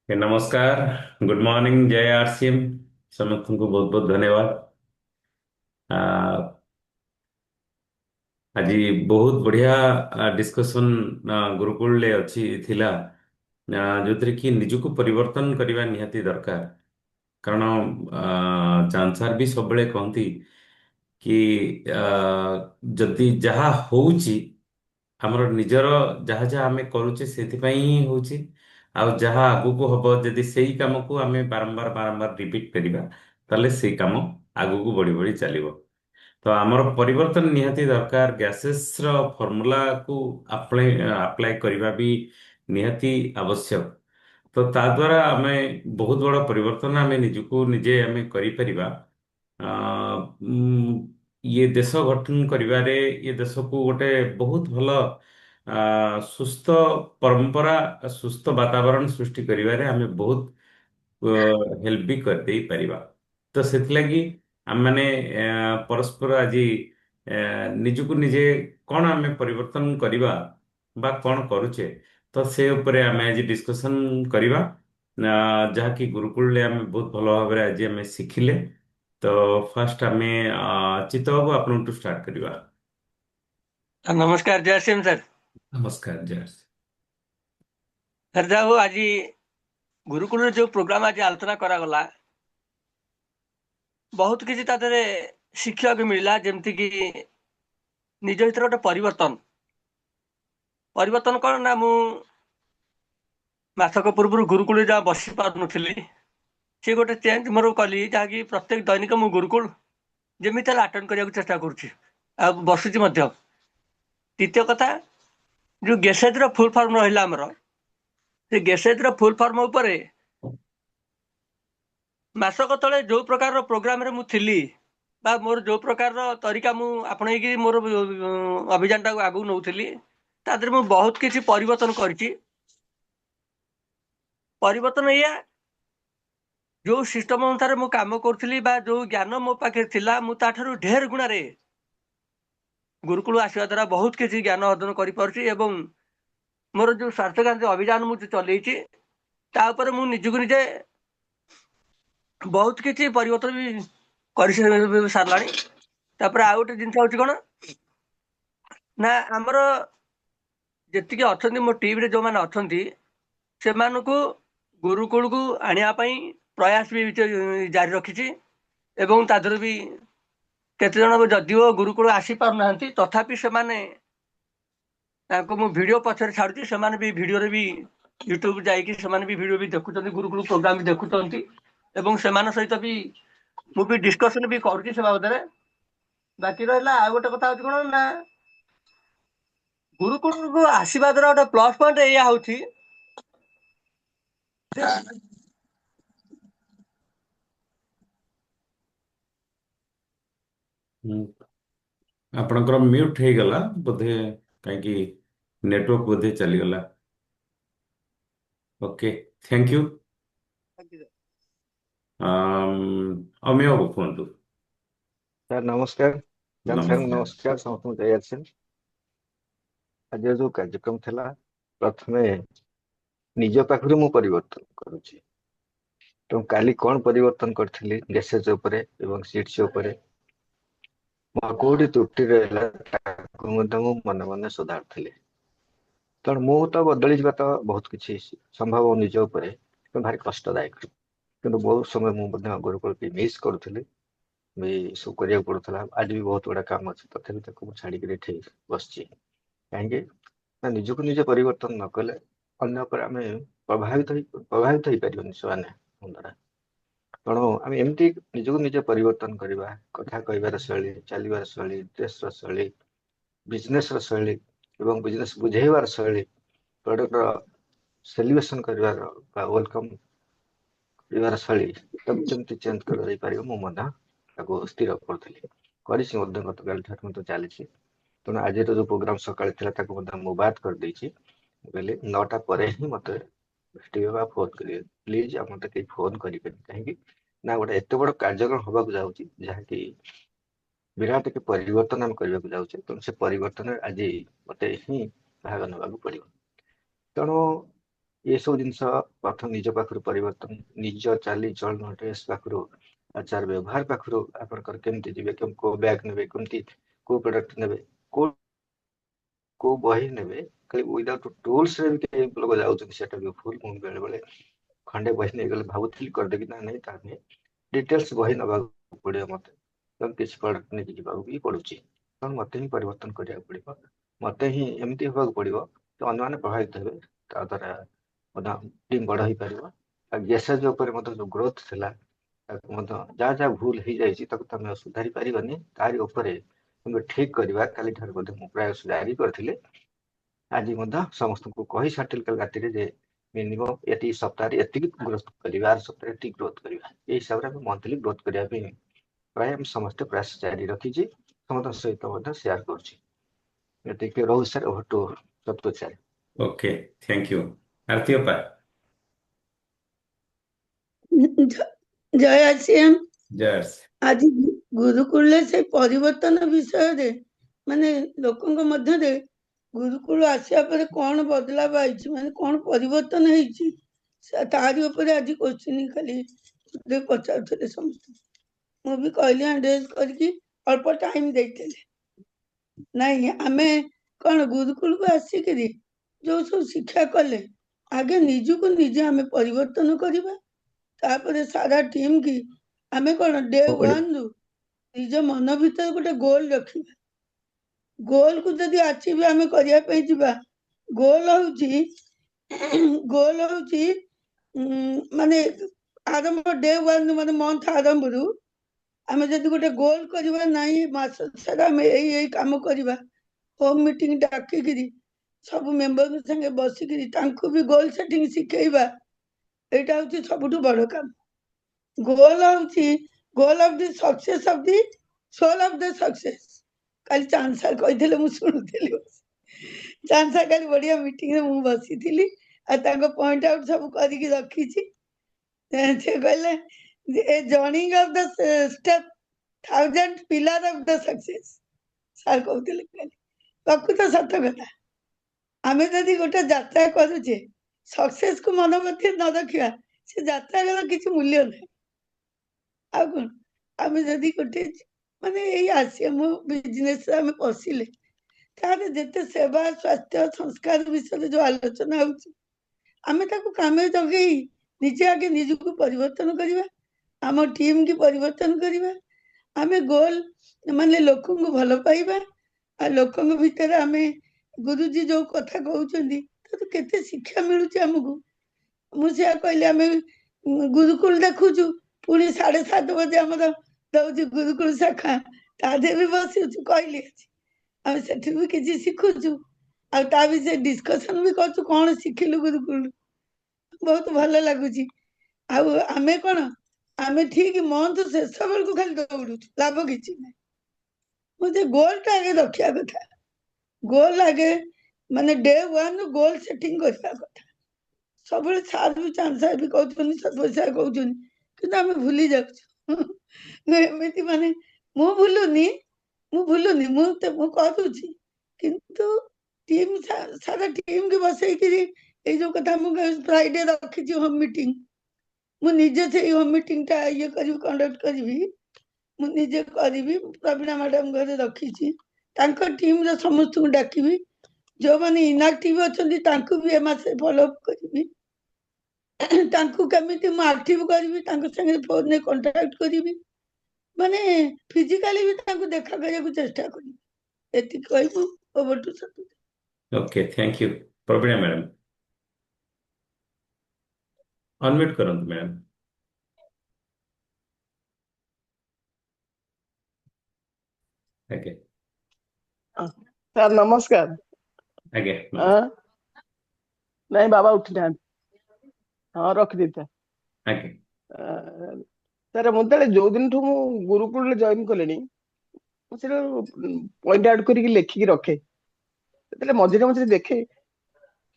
नमस्कार। Good morning. जय RCM. ସମସ୍ତଙ୍କୁ ବହୁତ ବହୁତ ଧନ୍ୟବାଦ। ଆ, ଆଜି ବହୁତ ବଢିଆ ଡିସ୍କସନ ଗୁରୁକୁଳରେ ଅଛି ଥିଲା, ଯୋଉଥିରେ କି ନିଜକୁ ପରିବର୍ତ୍ତନ କରିବା ନିହାତି ଦରକାର। କାରଣ ଚାନ୍ଦ ସାର୍ ବି ସବୁବେଳେ କହନ୍ତି କି ଆ, ଯଦି ଯାହା ହଉଛି ଆମର ନିଜର, ଯାହା ଯାହା ଆମେ କରୁଛେ ସେଥିପାଇଁ ହିଁ ହଉଛି। ଆଉ ଯାହା ଆଗକୁ ହବ, ଯଦି ସେଇ କାମକୁ ଆମେ ବାରମ୍ବାର ବାରମ୍ବାର ରିପିଟ କରିବା, ତାହେଲେ ସେଇ କାମ ଆଗକୁ ବଢି ବଢି ଚାଲିବ। ତ ଆମର ପରିବର୍ତ୍ତନ ନିହାତି ଦରକାର। ଗ୍ୟାସେସ ର ଫର୍ମୁଲାକୁ ଆପ୍ଲାଏ କରିବା ବି ନିହାତି ଆବଶ୍ୟକ। ତ ତା ଦ୍ୱାରା ଆମେ ବହୁତ ବଡ଼ ପରିବର୍ତ୍ତନ ଆମେ ନିଜକୁ ନିଜେ ଆମେ କରିପାରିବା। ଆ, ଉମ୍, ଇଏ ଦେଶ ଗଠନ କରିବାରେ, ଇଏ ଦେଶକୁ ଗୋଟେ ବହୁତ ଭଲ ସୁସ୍ଥ ପରମ୍ପରା, ସୁସ୍ଥ ବାତାବରଣ ସୃଷ୍ଟି କରିବାରେ ଆମେ ବହୁତ ହେଲ୍ପ ବି କରିଦେଇ ପାରିବା। ତ ସେଥିଲାଗି ଆମମାନେ ପରସ୍ପର ଆଜି ନିଜକୁ ନିଜେ କଣ ଆମେ ପରିବର୍ତ୍ତନ କରିବା ବା କଣ କରୁଛେ, ତ ସେ ଉପରେ ଆମେ ଆଜି ଡିସ୍କସନ କରିବା। ଯାହାକି ଗୁରୁକୁଳରେ ଆମେ ବହୁତ ଭଲ ଭାବରେ ଆଜି ଆମେ ଶିଖିଲେ। ତ ଫାର୍ଷ୍ଟ ଆମେ ଚିତ୍ତ ବାବୁ ଆପଣଙ୍କଠୁ ଷ୍ଟାର୍ଟ କରିବା। ନମସ୍କାର, ଜୟ ସିଂ ସାର୍। ନମସ୍କାର ଜୟ। ସାର୍ ଯାହା ହଉ, ଆଜି ଗୁରୁକୁଳରେ ଯୋଉ ପ୍ରୋଗ୍ରାମ ଆଜି ଆଲୋଚନା କରାଗଲା, ବହୁତ କିଛି ତା ଦେହରେ ଶିଖିବାକୁ ମିଳିଲା। ଯେମିତି କି ନିଜ ଭିତରେ ଗୋଟେ ପରିବର୍ତ୍ତନ କଣ ନା, ମୁଁ ମାସକ ପୂର୍ବରୁ ଗୁରୁକୁଳରେ ଯାହା ବସି ପାରୁନଥିଲି, ସେ ଗୋଟେ ଚେଞ୍ଜ ମୋର କଲି, ଯାହାକି ପ୍ରତ୍ୟେକ ଦୈନିକ ମୁଁ ଗୁରୁକୁଳ ଯେମିତି ହେଲେ ଆଟେଣ୍ଡ କରିବାକୁ ଚେଷ୍ଟା କରୁଛି ଆଉ ବସୁଛି ମଧ୍ୟ। ଦ୍ୱିତୀୟ କଥା, ଯୋଉ ଗେସେଜର ଫୁଲ ଫର୍ମ ରହିଲା ଆମର, ସେ ଗେସେଜର ଫୁଲ ଫର୍ମ ଉପରେ ମାସକ ତଳେ ଯୋଉ ପ୍ରକାରର ପ୍ରୋଗ୍ରାମରେ ମୁଁ ଥିଲି ବା ମୋର ଯୋଉ ପ୍ରକାରର ତରିକା ମୁଁ ଆପଣେଇକି ମୋର ଅଭିଯାନଟାକୁ ଆଗକୁ ନଉଥିଲି, ତା ଦେହରେ ମୁଁ ବହୁତ କିଛି ପରିବର୍ତ୍ତନ କରିଛି। ପରିବର୍ତ୍ତନ ଏଇଆ, ଯୋଉ ସିଷ୍ଟମ ଅନୁସାରେ ମୁଁ କାମ କରୁଥିଲି ବା ଯୋଉ ଜ୍ଞାନ ମୋ ପାଖରେ ଥିଲା, ମୁଁ ତାଠାରୁ ଢେର ଗୁଣାରେ ଗୁରୁକୁଳ ଆସିବା ଦ୍ୱାରା ବହୁତ କିଛି ଜ୍ଞାନ ଅର୍ଜନ କରିପାରୁଛି। ଏବଂ ମୋର ଯୋଉ ସ୍ୱାସ୍ଥ୍ୟକାନ୍ତି ଅଭିଯାନ ମୁଁ ଚଲେଇଛି, ତା ଉପରେ ମୁଁ ନିଜକୁ ନିଜେ ବହୁତ କିଛି ପରିବର୍ତ୍ତନ ବି ସାରିଲାଣି। ତାପରେ ଆଉ ଗୋଟେ ଜିନିଷ ହଉଛି କଣ ନା, ଆମର ଯେତିକି ଅଛନ୍ତି ମୋ ଟିମରେ ଯୋଉମାନେ ଅଛନ୍ତି, ସେମାନଙ୍କୁ ଗୁରୁକୁଳକୁ ଆଣିବା ପାଇଁ ପ୍ରୟାସ ବି ଜାରି ରଖିଛି। ଏବଂ ତା ଦେହରେ ବି କେତେଜଣ ଯଦିଓ ଗୁରୁକୁଳ ଆସିପାରୁନାହାନ୍ତି, ତଥାପି ସେମାନେ, ତାଙ୍କୁ ମୁଁ ଭିଡିଓ ପଛରେ ଛାଡୁଛି, ସେମାନେ ବି ଭିଡିଓରେ ବି ୟୁଟ୍ୟୁବ ଯାଇକି ସେମାନେ ବି ଭିଡିଓ ବି ଦେଖୁଛନ୍ତି, ଗୁରୁକୁଳ ପ୍ରୋଗ୍ରାମ ବି ଦେଖୁଛନ୍ତି। ଏବଂ ସେମାନଙ୍କ ସହିତ ବି ମୁଁ ବି ଡିସ୍କସନ ବି କରୁଛି ସେ ବାବଦରେ। ବାକି ରହିଲା ଆଉ ଗୋଟେ କଥା ହଉଛି କଣ ନା, ଗୁରୁକୁଳକୁ ଆସିବା ଦ୍ୱାରା ଗୋଟେ ପ୍ଲସ୍ ପଏଣ୍ଟ ଏଇଆ ହଉଛି, ହୁଁ, ଆପଣଙ୍କର ମ୍ୟୁଟ୍ ହେଇଗଲା ବୋଧେ, କାହିଁକି ନେଟୱାର୍କ ବୋଧେ ଚାଲିଗଲା। Okay, thank you. Amiya Babu କୁହନ୍ତୁ। ସାର୍ ନମସ୍କାର। ଚାନ୍ଦ ସାର୍ ନମସ୍କାର। ନମସ୍କାର, ସମସ୍ତଙ୍କୁ ଜୟ ଆସେନ୍। ଆଜିର ଯୋଉ କାର୍ଯ୍ୟକ୍ରମ ଥିଲା, ପ୍ରଥମେ ନିଜ ପାଖରୁ ମୁଁ ପରିବର୍ତ୍ତନ କରୁଛି। ତ କାଲି କଣ ପରିବର୍ତ୍ତନ କରିଥିଲି ଗେସେଜ ଉପରେ ଏବଂ ସିଟ୍ସ ଉପରେ, ମୋର କୋଉଠି ତ୍ରୁଟି ରହିଲା ତାକୁ ମଧ୍ୟ ମୁଁ ମନେ ମନେ ସୁଧାରୁଥିଲି। ତେଣୁ ମୁଁ ତ ବଦଳି ଯିବା ତ ବହୁତ କିଛି ସମ୍ଭବ ନିଜ ଉପରେ, କିନ୍ତୁ ଭାରି କଷ୍ଟଦାୟକ। କିନ୍ତୁ ବହୁତ ସମୟ ମୁଁ ମଧ୍ୟ ଗୁରୁକୁଳକୁ ମିସ୍ କରୁଥିଲି, ବି ସବୁ କରିବାକୁ ପଡୁଥିଲା। ଆଜି ବି ବହୁତ ଗୁଡା କାମ ଅଛି, ତଥାପି ତାକୁ ମୁଁ ଛାଡିକିରି ଏଠି ବସିଛି। କାହିଁକି ନା, ନିଜକୁ ନିଜେ ପରିବର୍ତ୍ତନ ନ କଲେ ଅନ୍ୟ ଉପରେ ଆମେ ପ୍ରଭାବିତ ହେଇପାରିବନି ସେମାନେ ଦ୍ୱାରା। ତେଣୁ ଆମେ ଏମିତି ନିଜକୁ ନିଜେ ପରିବର୍ତ୍ତନ କରିବା, କଥା କହିବାର ଶୈଳୀ, ଚାଲିବାର ଶୈଳୀ, ଡ୍ରେସର ଶୈଳୀ, ବିଜନେସର ଶୈଳୀ ଏବଂ ବିଜନେସ ବୁଝେଇବାର ଶୈଳୀ, ପ୍ରଡକ୍ଟର ସେଲିବ୍ରେସନ କରିବାର ବା ୱେଲକମ କରିବାର ଶୈଳୀ, ତାକୁ କେମିତି ଚେଞ୍ଜ କରାଯାଇପାରିବ, ମୁଁ ମଧ୍ୟ ତାକୁ ସ୍ଥିର କରୁଥିଲି। କରିଛି ମଧ୍ୟ, ଗତକାଲି ଠାରୁ ମଧ୍ୟ ଚାଲିଛି। ତେଣୁ ଆଜିର ଯୋଉ ପ୍ରୋଗ୍ରାମ ସକାଳେ ଥିଲା, ତାକୁ ମଧ୍ୟ ମୁଁ ବାଦ କରିଦେଇଛି। ମୁଁ କହିଲି 9ଟା ପରେ ହିଁ ମତେ ଭେଟିବେ ବା ଫୋନ କରିବେ। ପ୍ଲିଜ ଆପଣ ମତେ କେହି ଫୋନ କରିବେନି। କାହିଁକି ନା, ଗୋଟେ ଏତେ ବଡ କାର୍ଯ୍ୟକ୍ରମ ହବାକୁ ଯାଉଛି, ଯାହାକି ବିରାଟ ଏକ ପରିବର୍ତ୍ତନ ଆମେ କରିବାକୁ ଯାଉଛେ। ତେଣୁ ସେ ପରିବର୍ତ୍ତନରେ ଆଜି ମତେ ହିଁ ଭାଗ ନେବାକୁ ପଡିବ। ତେଣୁ ये सब जिन प्रथम निज पाखु परिवर्तन निज चाली चलन ड्रेस पाखु आचार व्यवहार पाखु आपंकर केमती जीवे को बैग ने कमती को प्रोडक्ट ने को बही ने खाली विदाउट टूल्स रे भी कई लोग जाउछन सेटा भी फुल मु बेले बेले खंडे बही नहीं गले भावुଥିଲି करदेबी ना नहीं ता नहीं डिटेल्स बही नबा पड़े मते तो किसी प्रोडक्ट नहीं जीवा भी पड़ुची तो मते ही परिवर्तन करिया पड़िबो मते ही एमती होबा पड़िबो तो अन्य माने प्रभावित हेबे ता द्वारा मदा टीम बड़ ही परिबो आ गैसेज ऊपर मते जो ग्रोथ थिला ताको मते जा जा भूल ही जाईची ताको तमे सुधारी परिबनी तारी ऊपर तुम ठीक करवा काली ठार मते मु प्रयास जारी करथिले आज समस्त को कही सार्टिल राति जे मिनिमम एटी सप्ताह एति ग्रोथ करिवा आर सप्ताह एति ग्रोथ करिवा ए हिसाब रे मंथली ग्रोथ करिया पे प्राय हम समस्त प्रयास जारी रखी छी समस्त सहित शेयर करछि एति के रहु sir over to Sapto sir okay thank you Arati apa जय आसियाम जर्स आज गुरुकुल से परिवर्तन विषय रे माने लोकंक मध्य रे गुरुकुल आसिया पर कौन बदलाव आइछि माने कौन परिवर्तन हेछि तारी ऊपर आज क्वेश्चन खाली पचारुଥିଲେ समस्त मु भी कहली एड्रेस करके अल्प टाइम देते नहीं आमे कौन गुरुकुल को आसिकरी जो सब शिक्षा कले आगे निजको निजे आमे परिवर्तन करिबा तापर सारा टीम की आमे कौन डे वन रु निज मन भीतर गोटे गोल रखिबा गोल को जदि अचीव आमे करिया पे जिबा गोल होची माने आरंभ डे वन माने मंथ आरंभ रु आमे जदि गोटे गोल करिबा नाही मास सारा आमे एई काम करिबा होम मीटिंग डाकिगिरी सब मेंबर संगे बसिगिरी तांको भी गोल सेटिंग सिखेइबा एटा होची सबुठु बड़ काम गोल होची goal of the success of the soul of the success Kali Chand sir कहिथिले मु सुनुथिली चांद सर काली बढ़िया मीटिंग रे मु बसिथिली आ तांको पॉइंट आउट सब करिकी रखीची से कहले a journeying of the step 1000 pillar of the success sir कहथिले काली प्रकृत सत्य कथा आमे जदि गोटे यात्रा करूचे सक्सेस को मन मध्य न रखिया से यात्रा किसी मूल्य नहीं आ कौन आमे जदि गोटे माने यही आसिया मो बिजनेस आमे पसिले तारे जेते सेवा स्वास्थ्य संस्कार विषय जो आलोचना होची आमे ताको कामे जगेई निजे आगे निजको परिवर्तन करिबा आम टीम की परिवर्तन करिबा आमे गोल माने लोकन को भलो पाइबा आ लोकन भीतर आमे गुरुजी जो कथा कहउचंदी तो केते शिक्षा मिलुची हमकु मुझे कहले आमे गुरुकुल देखुचु पुणी 7:30 बजे हमर दउची गुरुकुल शाखा तादे भी बसुचु कहली आमे सेठी भी किछि सिखुचु आ ता विषय डिस्कशन भी करचु कोन सिखिलु गुरुकुल बहुत भलो लागुची आ आमे कोन आमे ठीक मंथ शेष बेल को खाली दौड़ू लाभ किछि नै मुझे गोल टा आगे रखिया कथा गोल आगे माने डे वन गोल सेटिंग करबा कथा सब सार भी चांद सार भी कहउछन सब सार कहउछन कि आमे भूली जाउछु एमिति माने मु भूलुनी मु कहूची किंतु टीम सारा टीम के बसई कि ए जो कथा मु फ्राइडे रखी होम मीटिंग मु निजे से होम मीटिंग टा ये करी कंडक्ट करी मु निजे करी प्रवीणा मैडम घरे रखी तांको टीम रे समस्त को डाकिबी जो माने इनएक्टिव अछंती तांको भी एमासे फॉलो अप करी तांको केमिति मु एक्टिव करी तांको संगे फोन ने कांटेक्ट करी माने फिजिकली भी तांको देखा करिया को चेष्टा करी एति कहबो over to Satu okay thank you Praveena madam unmute करंतु मैडम ओके सर नमस्कार आगे नहीं बाबा उठी ना हाँ रख देता आगे सर मुझे जो दिन ठू मु गुरुकुल जॉइन कलेनी पॉइंट आउट करके लेखिकी रखे मझे मझे देखे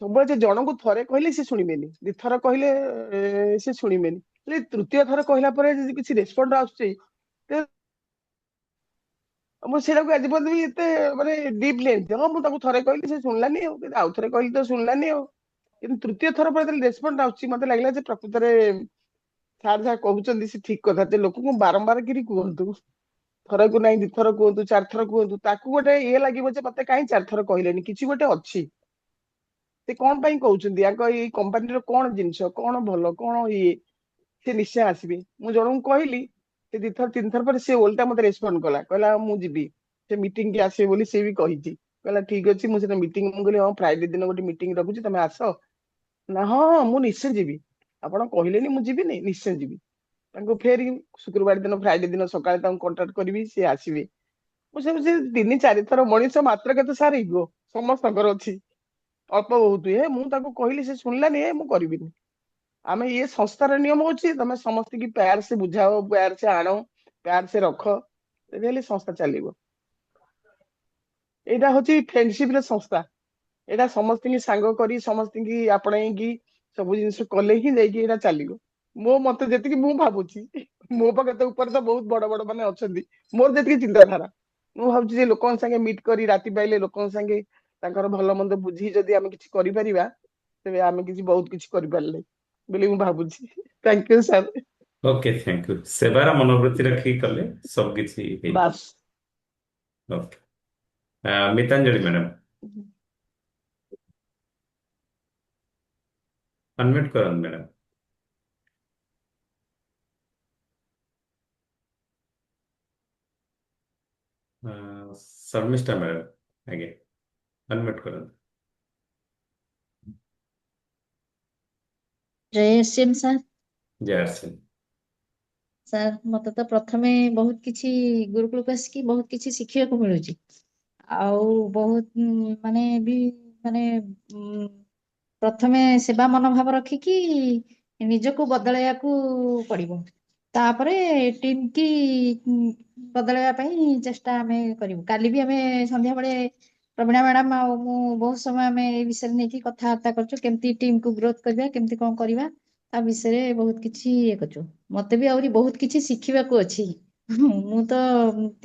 सब जन को थरे कहले से शुणिबेनी दी थर कहले से शुणिबेनी तृतीय थर कहला पर किसी रेस्पॉन्ड आछे मुझे आज पर्यंत भी एते माने डीप लेंथ हाँ मुझे थरे कहली से शुणलानी आउ थरे कहली तो शुणलानी କିନ୍ତୁ ତୃତୀୟ ଥର ପରେ ଯେତେବେଳେ ରେସ୍ପଣ୍ଡ ଆସୁଛି ମତେ ଲାଗିଲା ଯେ ପ୍ରକୃତରେ ସାର୍ ଯାହା କହୁଛନ୍ତି ସେ ଠିକ କଥା, ଯେ ଲୋକଙ୍କୁ ବାରମ୍ବାର କିରି କୁହନ୍ତୁ, ଥରକୁ ନାହିଁ ଦିଥର କୁହନ୍ତୁ, ଚାରିଥର କୁହନ୍ତୁ, ତାକୁ ଗୋଟେ ଇଏ ଲାଗିବ ଯେ ମତେ କାହିଁ ଚାରିଥର କହିଲେନି, କିଛି ଗୋଟେ ଅଛି, ସେ କଣ ପାଇଁ କହୁଛନ୍ତି, ୟାଙ୍କ ଏଇ କମ୍ପାନୀର କଣ ଜିନିଷ, କଣ ଭଲ, କଣ ଇଏ, ସେ ନିଶ୍ଚୟ ଆସିବେ। ମୁଁ ଜଣଙ୍କୁ କହିଲି, ସେ ଦିଥର ତିନିଥର ପରେ ସେ ଓଲଟା ମତେ ରେସ୍ପଣ୍ଡ କଲା, କହିଲା ମୁଁ ଯିବି, ସେ ମିଟିଂ କି ଆସିବେ ବୋଲି ସେ ବି କହିଛି, କହିଲା ଠିକ ଅଛି ମୁଁ ସେଟା ମିଟିଂ, ମୁଁ କହିଲି ହଁ ଫ୍ରାଇଡେ ଦିନ ଗୋଟେ ମିଟିଂ ରଖୁଛି ତମେ ଆସ ନା, ହଁ ହଁ ମୁଁ ନିଶ୍ଚୟ ଯିବି, ଆପଣ କହିଲେନି ମୁଁ ଯିବିନି, ନିଶ୍ଚୟ ଯିବି। ତାଙ୍କୁ ଫେର ଶୁକ୍ରବାର ଦିନ ଫ୍ରାଇଡେ ଦିନ ସକାଳେ ତାଙ୍କୁ କଣ୍ଟାକ୍ଟ କରିବି, ସିଏ ଆସିବେ। ମୁଁ ସବୁ ସେ ତିନି ଚାରିଥର ମଣିଷ ମାତ୍ର କେତେ ସାର୍ ଇଗୋ ସମସ୍ତଙ୍କର ଅଛି, ଅଳ୍ପ ବହୁତ ହେ ମୁଁ ତାକୁ କହିଲି ସେ ଶୁଣିଲାନି, ହେ ମୁଁ କରିବିନି। ଆମେ ଇଏ ସଂସ୍ଥାର ନିୟମ ହଉଛି ତମେ ସମସ୍ତଙ୍କୁ ପ୍ୟାର ସେ ବୁଝାଅ, ପ୍ୟାର ସେ ଆଣ, ପ୍ୟାର ସେ ରଖ, ତେବେ ହେଲେ ସଂସ୍ଥା ଚାଲିବ। ଏଇଟା ହଉଛି ଫ୍ରେଣ୍ଡସିପ ର ସଂସ୍ଥା, ଏଇଟା ସମସ୍ତଙ୍କୁ ସାଙ୍ଗ କରି ସମସ୍ତଙ୍କୁ ଆପଣେଇକି ସବୁ ଜିନିଷ କଲେ ହିଁ ଯାଇକି ଏଇଟା ଚାଲିବ। ମୋ ମତେ ଯେତିକି ମୁଁ ଭାବୁଛି, ମୋ ପାଖେ ତ ଉପରେ ତ ବହୁତ ବଡ ବଡ ମାନେ ଅଛନ୍ତି, ମୋର ଯେତିକି ଚିନ୍ତାଧାରା ମୁଁ ଭାବୁଛି ଯେ ଲୋକଙ୍କ ସାଙ୍ଗେ ମିଟ୍ କରି ରାତି ପାଇଲେ ଲୋକଙ୍କ ସାଙ୍ଗେ ତାଙ୍କର ଭଲ ମନ୍ଦ ବୁଝି ଯଦି ଆମେ କିଛି କରିପାରିବା, ତେବେ ଆମେ କିଛି ବହୁତ କିଛି କରିପାରିଲେ ବୋଲି ମୁଁ ଭାବୁଛି। Thank you sir. Okay, thank you. ସେବାର ମନୋବୃତ୍ତି ରଖିକି କଲେ ସବୁ କିଛି ହେଇଯିବ। ବାସ୍। ଓକେ, ମିତାଞ୍ଜଳି ମ୍ୟାଡ଼ାମ ଅନମ୍ୟୁଟ କରନ୍ତୁ ମ୍ୟାଡ଼ାମ। ଶର୍ମିଷ୍ଠା ମ୍ୟାଡ଼ାମ ଆଜ୍ଞା, ଅନମ୍ୟୁଟ କରନ୍ତୁ। ଜୟ ଶ୍ରୀମ୍ ସାର୍। ଜୟ ଆସେନ। ସାର୍ ମତେ ତ ପ୍ରଥମେ ବହୁତ କିଛି ଗୁରୁକୁଳକୁ ଆସିକି ବହୁତ କିଛି ଶିଖିବାକୁ ମିଳୁଛି, ଆଉ ବହୁତ ମାନେ ବି ମାନେ ପ୍ରଥମେ ସେବା ମନୋଭାବ ରଖିକି ନିଜକୁ ବଦଳେଇବାକୁ ପଡିବ, ତାପରେ ଟିମ୍ କି ବଦଳେଇବା ପାଇଁ ଚେଷ୍ଟା ଆମେ କରିବୁ। କାଲି ବି ଆମେ ସନ୍ଧ୍ୟାବେଳେ ପ୍ରବୀଣା ମ୍ୟାଡାମ ଆଉ ମୁଁ ବହୁତ ସମୟ ଆମେ ଏ ବିଷୟରେ ନେଇକି କଥାବାର୍ତ୍ତା କରୁଛୁ, କେମିତି ଟିମକୁ ଗ୍ରୋଥ କରିବା, କେମିତି କଣ କରିବା, ତା ବିଷୟରେ ବହୁତ କିଛି ଇଏ କରୁଛୁ। ମତେ ବି ଆହୁରି ବହୁତ କିଛି ଶିଖିବାକୁ ଅଛି। ମୁଁ ତ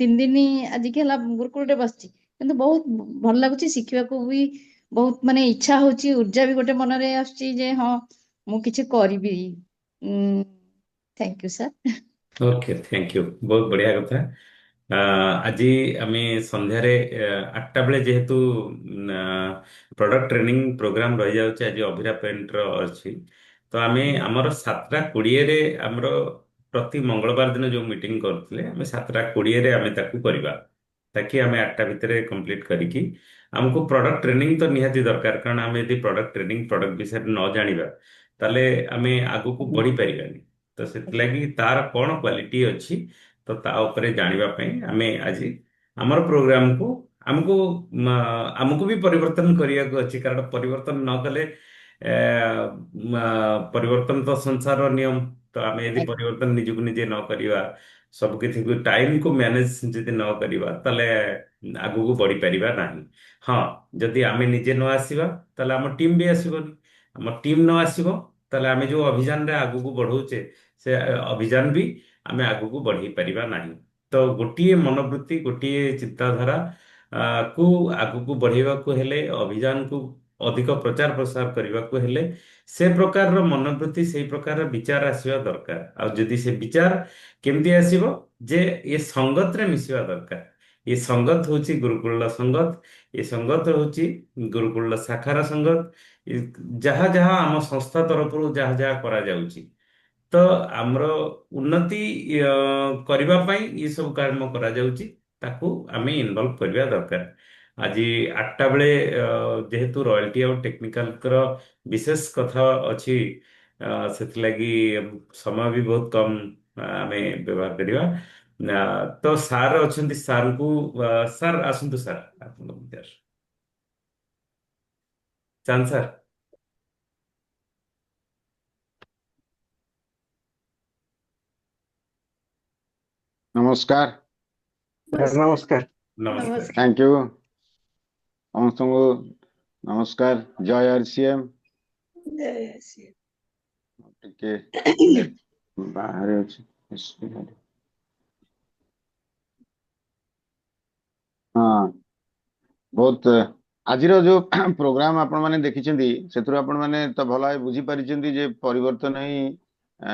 3 ଦିନ ଆଜିକି ହେଲା ଗୁରୁକୁଳରେ ବସିଛି, କିନ୍ତୁ ବହୁତ ଭଲ ଲାଗୁଛି, ଶିଖିବାକୁ ବି ବହୁତ ମାନେ ଇଚ୍ଛା ହଉଛି, ଉର୍ଜା ବି ଗୋଟେ ମନରେ ଆସୁଛି ଯେ ହଁ ମୁଁ କିଛି କରିବି। Thank you sir. Okay, thank you, ବହୁତ ବଢିଆ କଥା। ଆଜି ଆମେ ସନ୍ଧ୍ୟାରେ 8ଟା ବେଳେ ଯେହେତୁ ପ୍ରଡକ୍ଟ ଟ୍ରେନିଂ ପ୍ରୋଗ୍ରାମ ରହିଯାଉଛି, ଆଜି ଅଭିରା ପେଣ୍ଟର ଅଛି, ତ ଆମେ ଆମର 7ଟା 20ରେ ଆମର ପ୍ରତି ମଙ୍ଗଳବାର ଦିନ ଯୋଉ ମିଟିଂ କରୁଥିଲେ, ଆମେ 7ଟା 20ରେ ଆମେ ତାକୁ କରିବା, ତାକି ଆମେ 8ଟା ଭିତରେ କମ୍ପ୍ଲିଟ୍ କରିକି, ଆମକୁ ପ୍ରଡକ୍ଟ ଟ୍ରେନିଂ ତ ନିହାତି ଦରକାର, କାରଣ ଆମେ ଯଦି ପ୍ରଡକ୍ଟ ଟ୍ରେନିଂ ପ୍ରଡକ୍ଟ ବିଷୟରେ ନ ଜାଣିବା ତାହେଲେ ଆମେ ଆଗକୁ ବଢି ପାରିବାନି। ତ ସେଥିଲାଗି ତାର କଣ କ୍ୱାଲିଟି ଅଛି, ତ ତା ଉପରେ ଜାଣିବା ପାଇଁ ଆମେ ଆଜି ଆମର ପ୍ରୋଗ୍ରାମକୁ ଆମକୁ ଆମକୁ ବି ପରିବର୍ତ୍ତନ କରିବାକୁ ଅଛି, କାରଣ ପରିବର୍ତ୍ତନ ନ କଲେ ପରିବର୍ତ୍ତନ ତ ସଂସାରର ନିୟମ। ତ ଆମେ ଯଦି ପରିବର୍ତ୍ତନ ନିଜକୁ ନିଜେ ନ କରିବା, ସବୁ କିଛି ଟାଇମକୁ ମ୍ୟାନେଜ ଯଦି ନ କରିବା, ତାହେଲେ ଆଗକୁ ବଢିପାରିବା ନାହିଁ। ହଁ, ଯଦି ଆମେ ନିଜେ ନ ଆସିବା ତାହେଲେ ଆମ ଟିମ୍ ବି ଆସିବନି, ଆମ ଟିମ୍ ନ ଆସିବ ତାହେଲେ ଆମେ ଯୋଉ ଅଭିଯାନରେ ଆଗକୁ ବଢଉଛେ ସେ ଅଭିଯାନ ବି ଆମେ ଆଗକୁ ବଢେଇ ପାରିବା ନାହିଁ। ତ ଗୋଟିଏ ମନୋବୃତ୍ତି, ଗୋଟିଏ ଚିନ୍ତାଧାରା କୁ ଆଗକୁ ବଢେଇବାକୁ ହେଲେ, ଅଭିଯାନକୁ ଅଧିକ ପ୍ରଚାର ପ୍ରସାର କରିବାକୁ ହେଲେ ସେ ପ୍ରକାରର ମନୋବୃତ୍ତି, ସେଇ ପ୍ରକାରର ବିଚାର ଆସିବା ଦରକାର। ଆଉ ଯଦି ସେ ବିଚାର କେମିତି ଆସିବ, ଯେ ଏ ସଙ୍ଗତରେ ମିଶିବା ଦରକାର। ଏ ସଙ୍ଗତ ହଉଛି ଗୁରୁକୁଳର ସଙ୍ଗତ, ଏ ସଙ୍ଗତ ହଉଛି ଗୁରୁକୁଳର ଶାଖାର ସଙ୍ଗତ। ଯାହା ଯାହା ଆମ ସଂସ୍ଥା ତରଫରୁ ଯାହା ଯାହା କରାଯାଉଛି, ତ ଆମର ଉନ୍ନତି କରିବା ପାଇଁ ଏ ସବୁ କାମ କରାଯାଉଛି, ତାକୁ ଆମେ ଇନଭଲ୍ଭ କରିବା ଦରକାର। ଆଜି 8ଟା ବେଳେ ଯେହେତୁ ରୟାଲଟି ଆଉ ଟେକ୍ନିକାଲର ବିଶେଷ କଥା ଅଛି, ସେଥିଲାଗି ସମୟ ବି ବହୁତ କମ୍ ଆମେ ବ୍ୟବହାର କରିବା। ତ ସାର୍ ଅଛନ୍ତି, ସାର୍ଙ୍କୁ ସାର୍ ଆସନ୍ତୁ, ସାର୍ ଆପଣଙ୍କ ବିଦ୍ୟାର ଚାନ୍ଦ ସାର୍। ନମସ୍କାର। ନମସ୍କାର। ନମସ୍କାର। ଥ୍ୟାଙ୍କ ୟୁ ସମସ୍ତଙ୍କୁ ନମସ୍କାର। ଜୟ ଆରସିଏମ୍। ଟିକେ ବାହାରେ ଅଛି। ହଁ, ବହୁତ ଆଜିର ଯୋଉ ପ୍ରୋଗ୍ରାମ ଆପଣ ମାନେ ଦେଖିଛନ୍ତି ସେଥିରୁ ଆପଣ ମାନେ ତ ଭଲ ଭାବେ ବୁଝିପାରିଛନ୍ତି ଯେ ପରିବର୍ତ୍ତନ ହିଁ ଆ,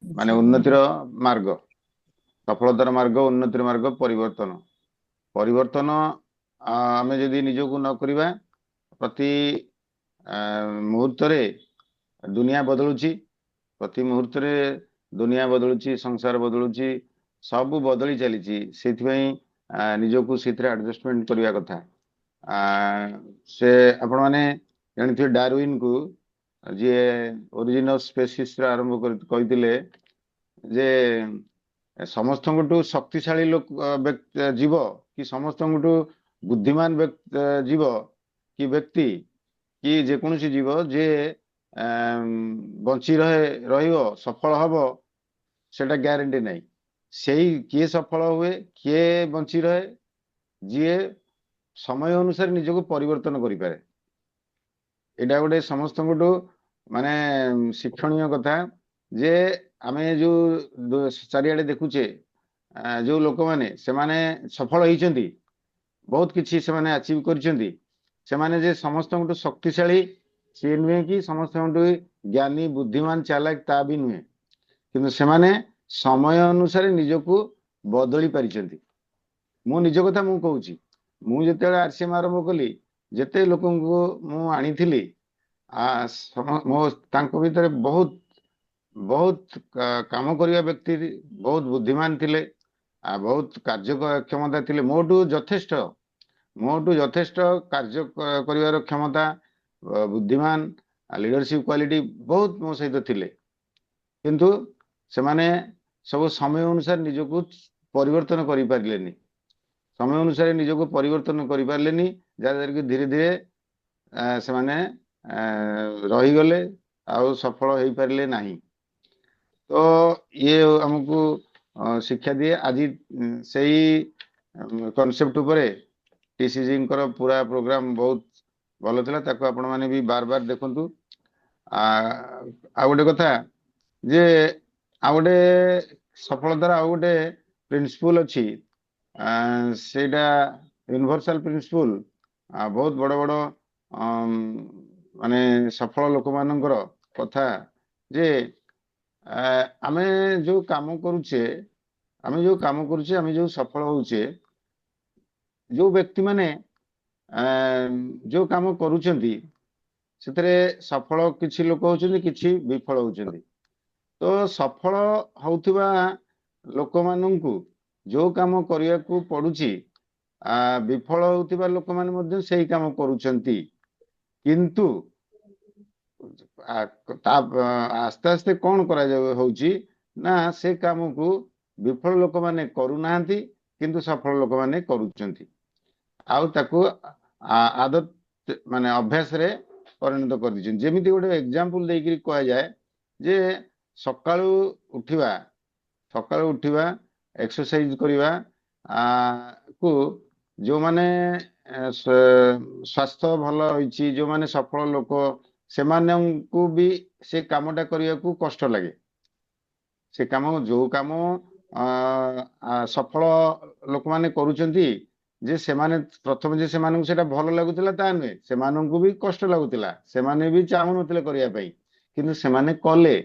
ମାନେ ଉନ୍ନତିର ମାର୍ଗ, ସଫଳତାର ମାର୍ଗ, ଉନ୍ନତିର ମାର୍ଗ ପରିବର୍ତ୍ତନ। ପରିବର୍ତ୍ତନ ଆମେ ଯଦି ନିଜକୁ ନ କରିବା, ପ୍ରତି ମୁହୂର୍ତ୍ତରେ ଦୁନିଆ ବଦଳୁଛି, ପ୍ରତି ମୁହୂର୍ତ୍ତରେ ଦୁନିଆ ବଦଳୁଛି, ସଂସାର ବଦଳୁଛି, ସବୁ ବଦଳି ଚାଲିଛି। ସେଇଥିପାଇଁ ନିଜକୁ ସେଥିରେ ଆଡଜଷ୍ଟମେଣ୍ଟ କରିବା କଥା। ସେ ଆପଣମାନେ ଜାଣିଥିବେ ଡାରୱିନକୁ, ଯିଏ ଓରିଜିନ ଅଫ ସ୍ପେସିସର ଆରମ୍ଭ କହିଥିଲେ ଯେ ସମସ୍ତଙ୍କଠୁ ଶକ୍ତିଶାଳୀ ଜୀବ କି ସମସ୍ତଙ୍କଠୁ ବୁଦ୍ଧିମାନ ଜୀବ କି ବ୍ୟକ୍ତି କି ଯେକୌଣସି ଜୀବ ଯେ ବଞ୍ଚି ରହିବ, ସଫଳ ହବ, ସେଟା ଗ୍ୟାରେଣ୍ଟି ନାହିଁ। ସେଇ କିଏ ସଫଳ ହୁଏ, କିଏ ବଞ୍ଚି ରହେ, ଯିଏ ସମୟ ଅନୁସାରେ ନିଜକୁ ପରିବର୍ତ୍ତନ କରିପାରେ। ଏଇଟା ଗୋଟେ ସମସ୍ତଙ୍କଠୁ ମାନେ ଶିକ୍ଷଣୀୟ କଥା ଯେ ଆମେ ଯୋଉ ଚାରିଆଡେ ଦେଖୁଛେ ଯୋଉ ଲୋକମାନେ ସେମାନେ ସଫଳ ହେଇଛନ୍ତି, ବହୁତ କିଛି ସେମାନେ ଆଚିଭ କରିଛନ୍ତି, ସେମାନେ ଯେ ସମସ୍ତଙ୍କଠୁ ଶକ୍ତିଶାଳୀ ସିଏ ନୁହେଁ, କି ସମସ୍ତଙ୍କଠୁ ଜ୍ଞାନୀ, ବୁଦ୍ଧିମାନ, ଚାଲାକ ତା ବି ନୁହେଁ, କିନ୍ତୁ ସେମାନେ ସମୟ ଅନୁସାରେ ନିଜକୁ ବଦଳି ପାରିଛନ୍ତି। ମୁଁ ନିଜ କଥା ମୁଁ କହୁଛି, ମୁଁ ଯେତେବେଳେ ଆରସିଏମ ଆରମ୍ଭ କଲି, ଯେତେ ଲୋକଙ୍କୁ ମୁଁ ଆଣିଥିଲି ତାଙ୍କ ଭିତରେ ବହୁତ ବହୁତ କାମ କରିବା ବ୍ୟକ୍ତି, ବହୁତ ବୁଦ୍ଧିମାନ ଥିଲେ, ବହୁତ କାର୍ଯ୍ୟକ୍ଷମତା ଥିଲେ, ମୋଠୁ ଯଥେଷ୍ଟ କାର୍ଯ୍ୟ କରିବାର କ୍ଷମତା, ବୁଦ୍ଧିମାନ, ଲିଡରସିପ କ୍ୱାଲିଟି ବହୁତ ମୋ ସହିତ ଥିଲେ। କିନ୍ତୁ ସେମାନେ ସବୁ ସମୟ ଅନୁସାରେ ନିଜକୁ ପରିବର୍ତ୍ତନ କରିପାରିଲେନି, ସମୟ ଅନୁସାରେ ନିଜକୁ ପରିବର୍ତ୍ତନ କରିପାରିଲେନି, ଯାହାଦ୍ୱାରା କି ଧୀରେ ଧୀରେ ସେମାନେ ରହିଗଲେ, ଆଉ ସଫଳ ହେଇପାରିଲେ ନାହିଁ। ତ ଇଏ ଆମକୁ ଶିକ୍ଷା ଦିଏ। ଆଜି ସେଇ କନସେପ୍ଟ ଉପରେ ଟିସିଜିଙ୍କର ପୁରା ପ୍ରୋଗ୍ରାମ ବହୁତ ଭଲ ଥିଲା, ତାକୁ ଆପଣ ମାନେ ବି ବାର ବାର ଦେଖନ୍ତୁ। ଆଉ ଗୋଟେ କଥା ଯେ ଆଉ ଗୋଟେ ସଫଳତାର ଆଉ ଗୋଟେ ପ୍ରିନ୍ସିପୁଲ ଅଛି, ସେଇଟା ୟୁନିଭର୍ସାଲ ପ୍ରିନ୍ସିପୁଲ। ବହୁତ ବଡ ବଡ ମାନେ ସଫଳ ଲୋକମାନଙ୍କର କଥା ଯେ ଆମେ ଯୋଉ କାମ କରୁଛେ, ଆମେ ଯୋଉ ସଫଳ ହଉଛେ, ଯୋଉ ବ୍ୟକ୍ତି ମାନେ ଯୋଉ କାମ କରୁଛନ୍ତି ସେଥିରେ ସଫଳ କିଛି ଲୋକ ହଉଛନ୍ତି, କିଛି ବିଫଳ ହଉଛନ୍ତି। ତ ସଫଳ ହଉଥିବା ଲୋକମାନଙ୍କୁ ଯୋଉ କାମ କରିବାକୁ ପଡୁଛି, ବିଫଳ ହଉଥିବା ଲୋକମାନେ ମଧ୍ୟ ସେଇ କାମ କରୁଛନ୍ତି, କିନ୍ତୁ ଆସ୍ତେ ଆସ୍ତେ କଣ ହଉଛି ନା ସେ କାମକୁ ବିଫଳ ଲୋକମାନେ କରୁନାହାନ୍ତି, କିନ୍ତୁ ସଫଳ ଲୋକମାନେ କରୁଛନ୍ତି, ଆଉ ତାକୁ ଆଦତ ମାନେ ଅଭ୍ୟାସରେ ପରିଣତ କରିଦେଇଛନ୍ତି। ଯେମିତି ଗୋଟେ ଏକ୍ସାମ୍ପଲ ଦେଇକିରି କୁହାଯାଏ ଯେ ସକାଳୁ ଉଠିବା, ଏକ୍ସରସାଇଜ କରିବା କୁ ଯୋଉମାନେ ସ୍ୱାସ୍ଥ୍ୟ ଭଲ ହେଇଛି, ଯୋଉମାନେ ସଫଳ ଲୋକ, ସେମାନଙ୍କୁ ବି ସେ କାମଟା କରିବାକୁ କଷ୍ଟ ଲାଗେ। ସେ କାମ ଯୋଉ କାମ ସଫଳ ଲୋକମାନେ କରୁଛନ୍ତି, ଯେ ସେମାନେ ପ୍ରଥମେ ଯେ ସେମାନଙ୍କୁ ସେଟା ଭଲ ଲାଗୁଥିଲା ତା ନୁହେଁ, ସେମାନଙ୍କୁ ବି କଷ୍ଟ ଲାଗୁଥିଲା, ସେମାନେ ବି ଚାହୁଁନଥିଲେ କରିବା ପାଇଁ, କିନ୍ତୁ ସେମାନେ କଲେ।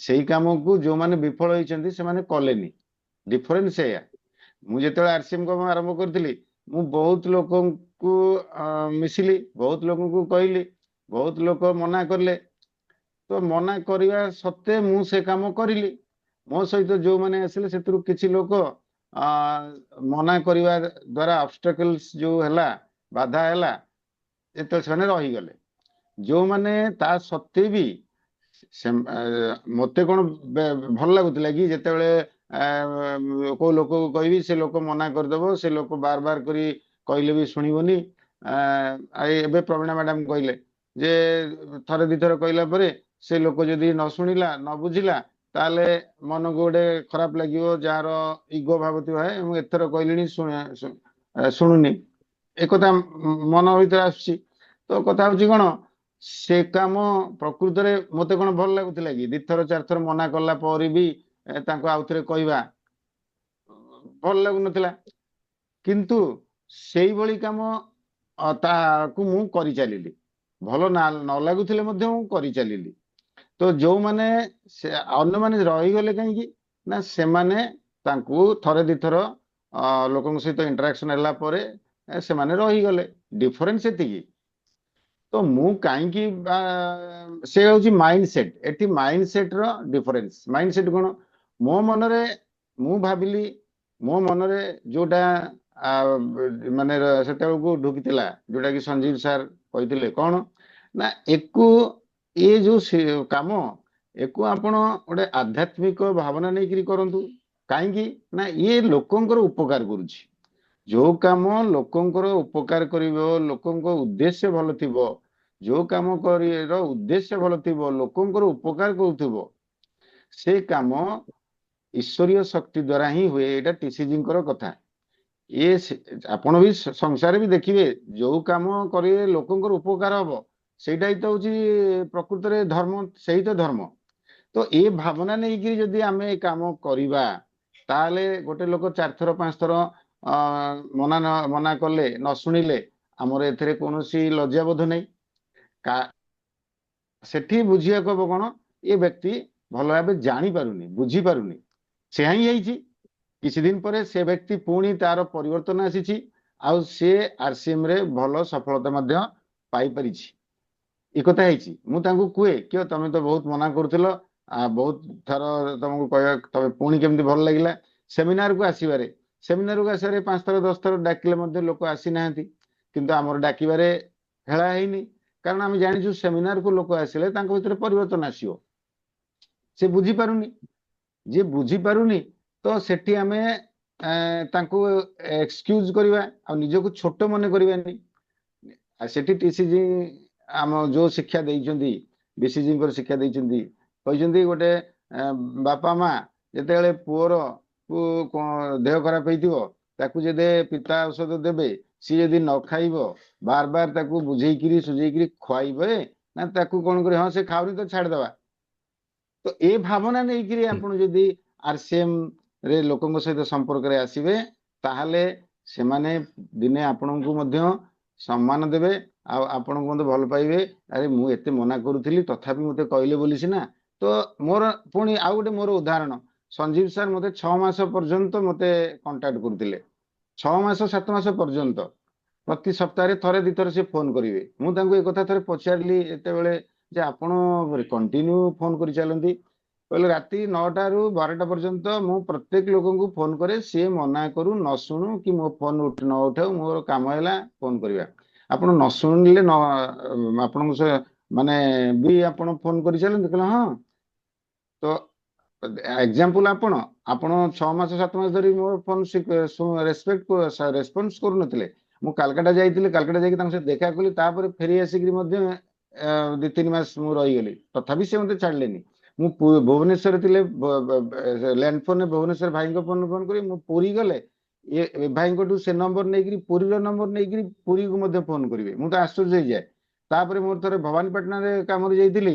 ସେଇ କାମକୁ ଯୋଉମାନେ ବିଫଳ ହେଇଛନ୍ତି ସେମାନେ କଲେନି। ଡିଫରେନ୍ସ ଏଇଆ। ମୁଁ ଯେତେବେଳେ ଆରସିଏମ କାମ ଆରମ୍ଭ କରିଥିଲି, ମୁଁ ବହୁତ ଲୋକଙ୍କୁ ମିଶିଲି, ବହୁତ ଲୋକଙ୍କୁ କହିଲି, ବହୁତ ଲୋକ ମନା କଲେ, ତ ମନା କରିବା ସତ୍ତ୍ୱେ ମୁଁ ସେ କାମ କରିଲି। ମୋ ସହିତ ଯୋଉମାନେ ଆସିଲେ ସେଥିରୁ କିଛି ଲୋକ ମନା କରିବା ଦ୍ଵାରା ଅବଷ୍ଟାକଲ୍ସ ଯୋଉ ହେଲା, ବାଧା ହେଲା, ଯେତେବେଳେ ସେମାନେ ରହିଗଲେ। ଯୋଉମାନେ ତା ସତ୍ତ୍ୱେ ବି ମତେ କଣ ଭଲ ଲାଗୁଥିଲା କି ଯେତେବେଳେ କୋଉ ଲୋକକୁ କହିବି, ସେ ଲୋକ ମନା କରିଦବ, ସେ ଲୋକ ବାର ବାର କରି କହିଲେ ବି ଶୁଣିବନି। ଏବେ ପ୍ରବୀଣା ମ୍ୟାଡାମ କହିଲେ ଯେ ଥରେ ଦିଥର କହିଲା ପରେ ସେ ଲୋକ ଯଦି ନ ଶୁଣିଲା, ନ ବୁଝିଲା, ତାହେଲେ ମନକୁ ଗୋଟେ ଖରାପ ଲାଗିବ, ଯାହାର ଇଗୋ ଭାବ ଥିବ, ମୁଁ ଏଥର କହିଲିଣି ଶୁଣୁନି, ଏକଥା ମନ ଭିତରେ ଆସୁଛି। ତ କଥା ହଉଛି କଣ, ସେ କାମ ପ୍ରକୃତରେ ମତେ କଣ ଭଲ ଲାଗୁଥିଲା କି ଦିଥର ଚାରିଥର ମନା କଲା ପରେ ବି ତାଙ୍କୁ ଆଉଥରେ କହିବା ଭଲ ଲାଗୁନଥିଲା। କିନ୍ତୁ ସେଇଭଳି କାମ ତାକୁ ମୁଁ କରି ଚାଲିଲି। ଭଲ ନ ଲାଗୁଥିଲେ ମଧ୍ୟ ମୁଁ କରି ଚାଲିଲି। ତ ଯୋଉମାନେ ଅନ୍ୟମାନେ ରହିଗଲେ କାହିଁକି ନା ସେମାନେ ତାଙ୍କୁ ଥରେ ଦିଥର ଲୋକଙ୍କ ସହିତ ଇଣ୍ଟରାକ୍ସନ ହେଲା ପରେ ସେମାନେ ରହିଗଲେ। ଡିଫରେନ୍ସ ଏତିକି। ତ ମୁଁ କାହିଁକି ସେ ହଉଛି ମାଇଣ୍ଡ ସେଟ୍। ଏଠି ମାଇଣ୍ଡ ସେଟ୍ ର ଡିଫରେନ୍ସ। ମାଇଣ୍ଡ ସେଟ୍ କଣ? ମୋ ମନରେ ମୁଁ ଭାବିଲି, ମୋ ମନରେ ଯୋଉଟା ମାନେ ସେତେବେଳକୁ ଢୁକିଥିଲା, ଯୋଉଟା କି ସଞ୍ଜୀବ ସାର୍ କହିଥିଲେ କଣ ନା ଏ ଯୋଉ କାମ ଏକୁ ଆପଣ ଗୋଟେ ଆଧ୍ୟାତ୍ମିକ ଭାବନା ନେଇକିରି କରନ୍ତୁ। କାହିଁକି ନା ଇଏ ଲୋକଙ୍କର ଉପକାର କରୁଛି। ଯୋଉ କାମ ଲୋକଙ୍କର ଉପକାର କରିବ, ଲୋକଙ୍କ ଉଦ୍ଦେଶ୍ୟ ଭଲ ଥିବ, ଯୋଉ କାମ କରିବାର ଉଦ୍ଦେଶ୍ୟ ଭଲ ଥିବ, ଲୋକଙ୍କର ଉପକାର କରୁଥିବ, ସେ କାମ ଈଶ୍ୱରୀୟ ଶକ୍ତି ଦ୍ୱାରା ହିଁ ହୁଏ। ଏଇଟା ଟିସିଜିଙ୍କର କଥା। ଆପଣ ବି ସଂସାରରେ ବି ଦେଖିବେ, ଯୋଉ କାମ କରିବେ ଲୋକଙ୍କର ଉପକାର ହବ, ସେଇଟା ହିଁ ତ ହଉଛି ପ୍ରକୃତରେ ଧର୍ମ, ସେଇ ତ ଧର୍ମ। ତ ଏ ଭାବନା ନେଇକିରି ଯଦି ଆମେ ଏ କାମ କରିବା, ତାହେଲେ ଗୋଟେ ଲୋକ 4 ଥର 5 ଥର ମନା କଲେ, ନ ଶୁଣିଲେ, ଆମର ଏଥିରେ କୌଣସି ଲଜ୍ଜାବୋଧ ନାହିଁ। ସେଠି ବୁଝିବାକୁ ହବ କଣ, ଏ ବ୍ୟକ୍ତି ଭଲ ଭାବେ ଜାଣିପାରୁନି, ବୁଝିପାରୁନି। ସେୟା ହିଁ ହେଇଛି। କିଛି ଦିନ ପରେ ସେ ବ୍ୟକ୍ତି ପୁଣି ତାର ପରିବର୍ତ୍ତନ ଆସିଛି, ଆଉ ସେ RCM ରେ ଭଲ ସଫଳତା ମଧ୍ୟ ପାଇପାରିଛି। ଏ କଥା ହେଇଛି। ମୁଁ ତାଙ୍କୁ କୁହେ, କିଏ ତମେ ତ ବହୁତ ମନା କରୁଥିଲ, ବହୁତ ଥର ତମକୁ କହିବା, ତମେ ପୁଣି କେମିତି ଭଲ ଲାଗିଲା? ସେମିନାରକୁ ଆସିବାରେ 5 ଥର 10 ଥର ଡାକିଲେ ମଧ୍ୟ ଲୋକ ଆସିନାହାନ୍ତି। କିନ୍ତୁ ଆମର ଡାକିବାରେ ହେଳା ହେଇନି, କାରଣ ଆମେ ଜାଣିଛୁ ସେମିନାରକୁ ଲୋକ ଆସିଲେ ତାଙ୍କ ଭିତରେ ପରିବର୍ତ୍ତନ ଆସିବ। ସେ ବୁଝିପାରୁନି। ଯିଏ ବୁଝିପାରୁନି, ତ ସେଠି ଆମେ ତାଙ୍କୁ ଏକ୍ସକ୍ୟୁଜ କରିବା, ଆଉ ନିଜକୁ ଛୋଟ ମନେ କରିବାନି। ସେଠି ଟିସିଜି ଆମ ଯୋଉ ଶିକ୍ଷା ଦେଇଛନ୍ତି, BCGଙ୍କର ଶିକ୍ଷା ଦେଇଛନ୍ତି, କହିଛନ୍ତି ଗୋଟେ ବାପା ମା ଯେତେବେଳେ ପୁଅର ଦେହ ଖରାପ ହେଇଥିବ, ତାକୁ ଯଦି ପିତା ଔଷଧ ଦେବେ, ସିଏ ଯଦି ନ ଖାଇବ, ବାର ବାର ତାକୁ ବୁଝେଇକିରି ସୁଝେଇକିରି ଖୁଆଇବେ ନା ତାକୁ କଣ କରି, ହଁ ସେ ଖାଉନି ତ ଛାଡିଦବା। ତ ଏ ଭାବନା ନେଇକିରି ଆପଣ ଯଦି RCM ରେ ଲୋକଙ୍କ ସହିତ ସମ୍ପର୍କରେ ଆସିବେ, ତାହେଲେ ସେମାନେ ଦିନେ ଆପଣଙ୍କୁ ମଧ୍ୟ ସମ୍ମାନ ଦେବେ, ଆଉ ଆପଣଙ୍କୁ ମଧ୍ୟ ଭଲ ପାଇବେ। ଆରେ ମୁଁ ଏତେ ମନା କରୁଥିଲି, ତଥାପି ମତେ କହିଲେ ବୋଲି ସିନା। ତ ମୋର ପୁଣି ଆଉ ଗୋଟେ ମୋର ଉଦାହରଣ, ସଞ୍ଜୀବ ସାର୍ ମତେ 6 ମାସ ପର୍ଯ୍ୟନ୍ତ ମତେ କଣ୍ଟାକ୍ଟ କରୁଥିଲେ। 6 ମାସ 7 ମାସ ପର୍ଯ୍ୟନ୍ତ ପ୍ରତି ସପ୍ତାହରେ ଥରେ 2 ଥର ସେ ଫୋନ କରିବେ। ମୁଁ ତାଙ୍କୁ ଏ କଥା ଥରେ ପଚାରିଲି ଏତେବେଳେ, ଯେ ଆପଣ କଣ୍ଟିନ୍ୟୁ ଫୋନ କରି ଚାଲନ୍ତି? କହିଲେ ରାତି 9ଟାରୁ 12ଟା ପର୍ଯ୍ୟନ୍ତ ମୁଁ ପ୍ରତ୍ୟେକ ଲୋକଙ୍କୁ ଫୋନ କରେ, ସିଏ ମନା କରୁ, ନ ଶୁଣୁ, କି ମୋ ଫୋନ ନ ଉଠାଉ, ମୋର କାମ ହେଲା ଫୋନ କରିବା। ଆପଣ ନ ଶୁଣିଲେ ଆପଣଙ୍କ ମାନେ ବି ଆପଣ ଫୋନ କରି ଚାଲନ୍ତି? କହିଲେ ହଁ। ତ ଏକ୍ସାମ୍ପଲ, ଆପଣ 6 ମାସ 7 ମାସ ଧରି ମୋ ଫୋନ ରେସ୍ପନ୍ସ କରୁନଥିଲେ। ମୁଁ କାଲକାଟା ଯାଇଥିଲି, କାଲକାଟା ଯାଇକି ତାଙ୍କ ସହିତ ଦେଖା କଲି, ତାପରେ ଫେରି ଆସିକିରି ମଧ୍ୟ 2-3 ମାସ ମୁଁ ରହିଗଲି, ତଥାପି ସେ ମତେ ଛାଡିଲେନି। ମୁଁ ଭୁବନେଶ୍ୱର ଥିଲେ, ଲ୍ୟାଣ୍ଡ ଫୋନରେ ଭୁବନେଶ୍ୱର ଭାଇଙ୍କ ଫୋନ କରି, ମୁଁ ପୁରୀ ଗଲେ ଏ ଭାଇଙ୍କଠୁ ସେ ନମ୍ବର ନେଇକିରି, ପୁରୀର ନମ୍ବର ନେଇକିରି ପୁରୀକୁ ମଧ୍ୟ ଫୋନ କରିବେ। ମୁଁ ତ ଆଶ୍ଚର୍ଯ୍ୟ ହେଇଯାଏ। ତାପରେ ମୋର ଥରେ ଭବାନୀପାଟଣାରେ କାମରେ ଯାଇଥିଲି,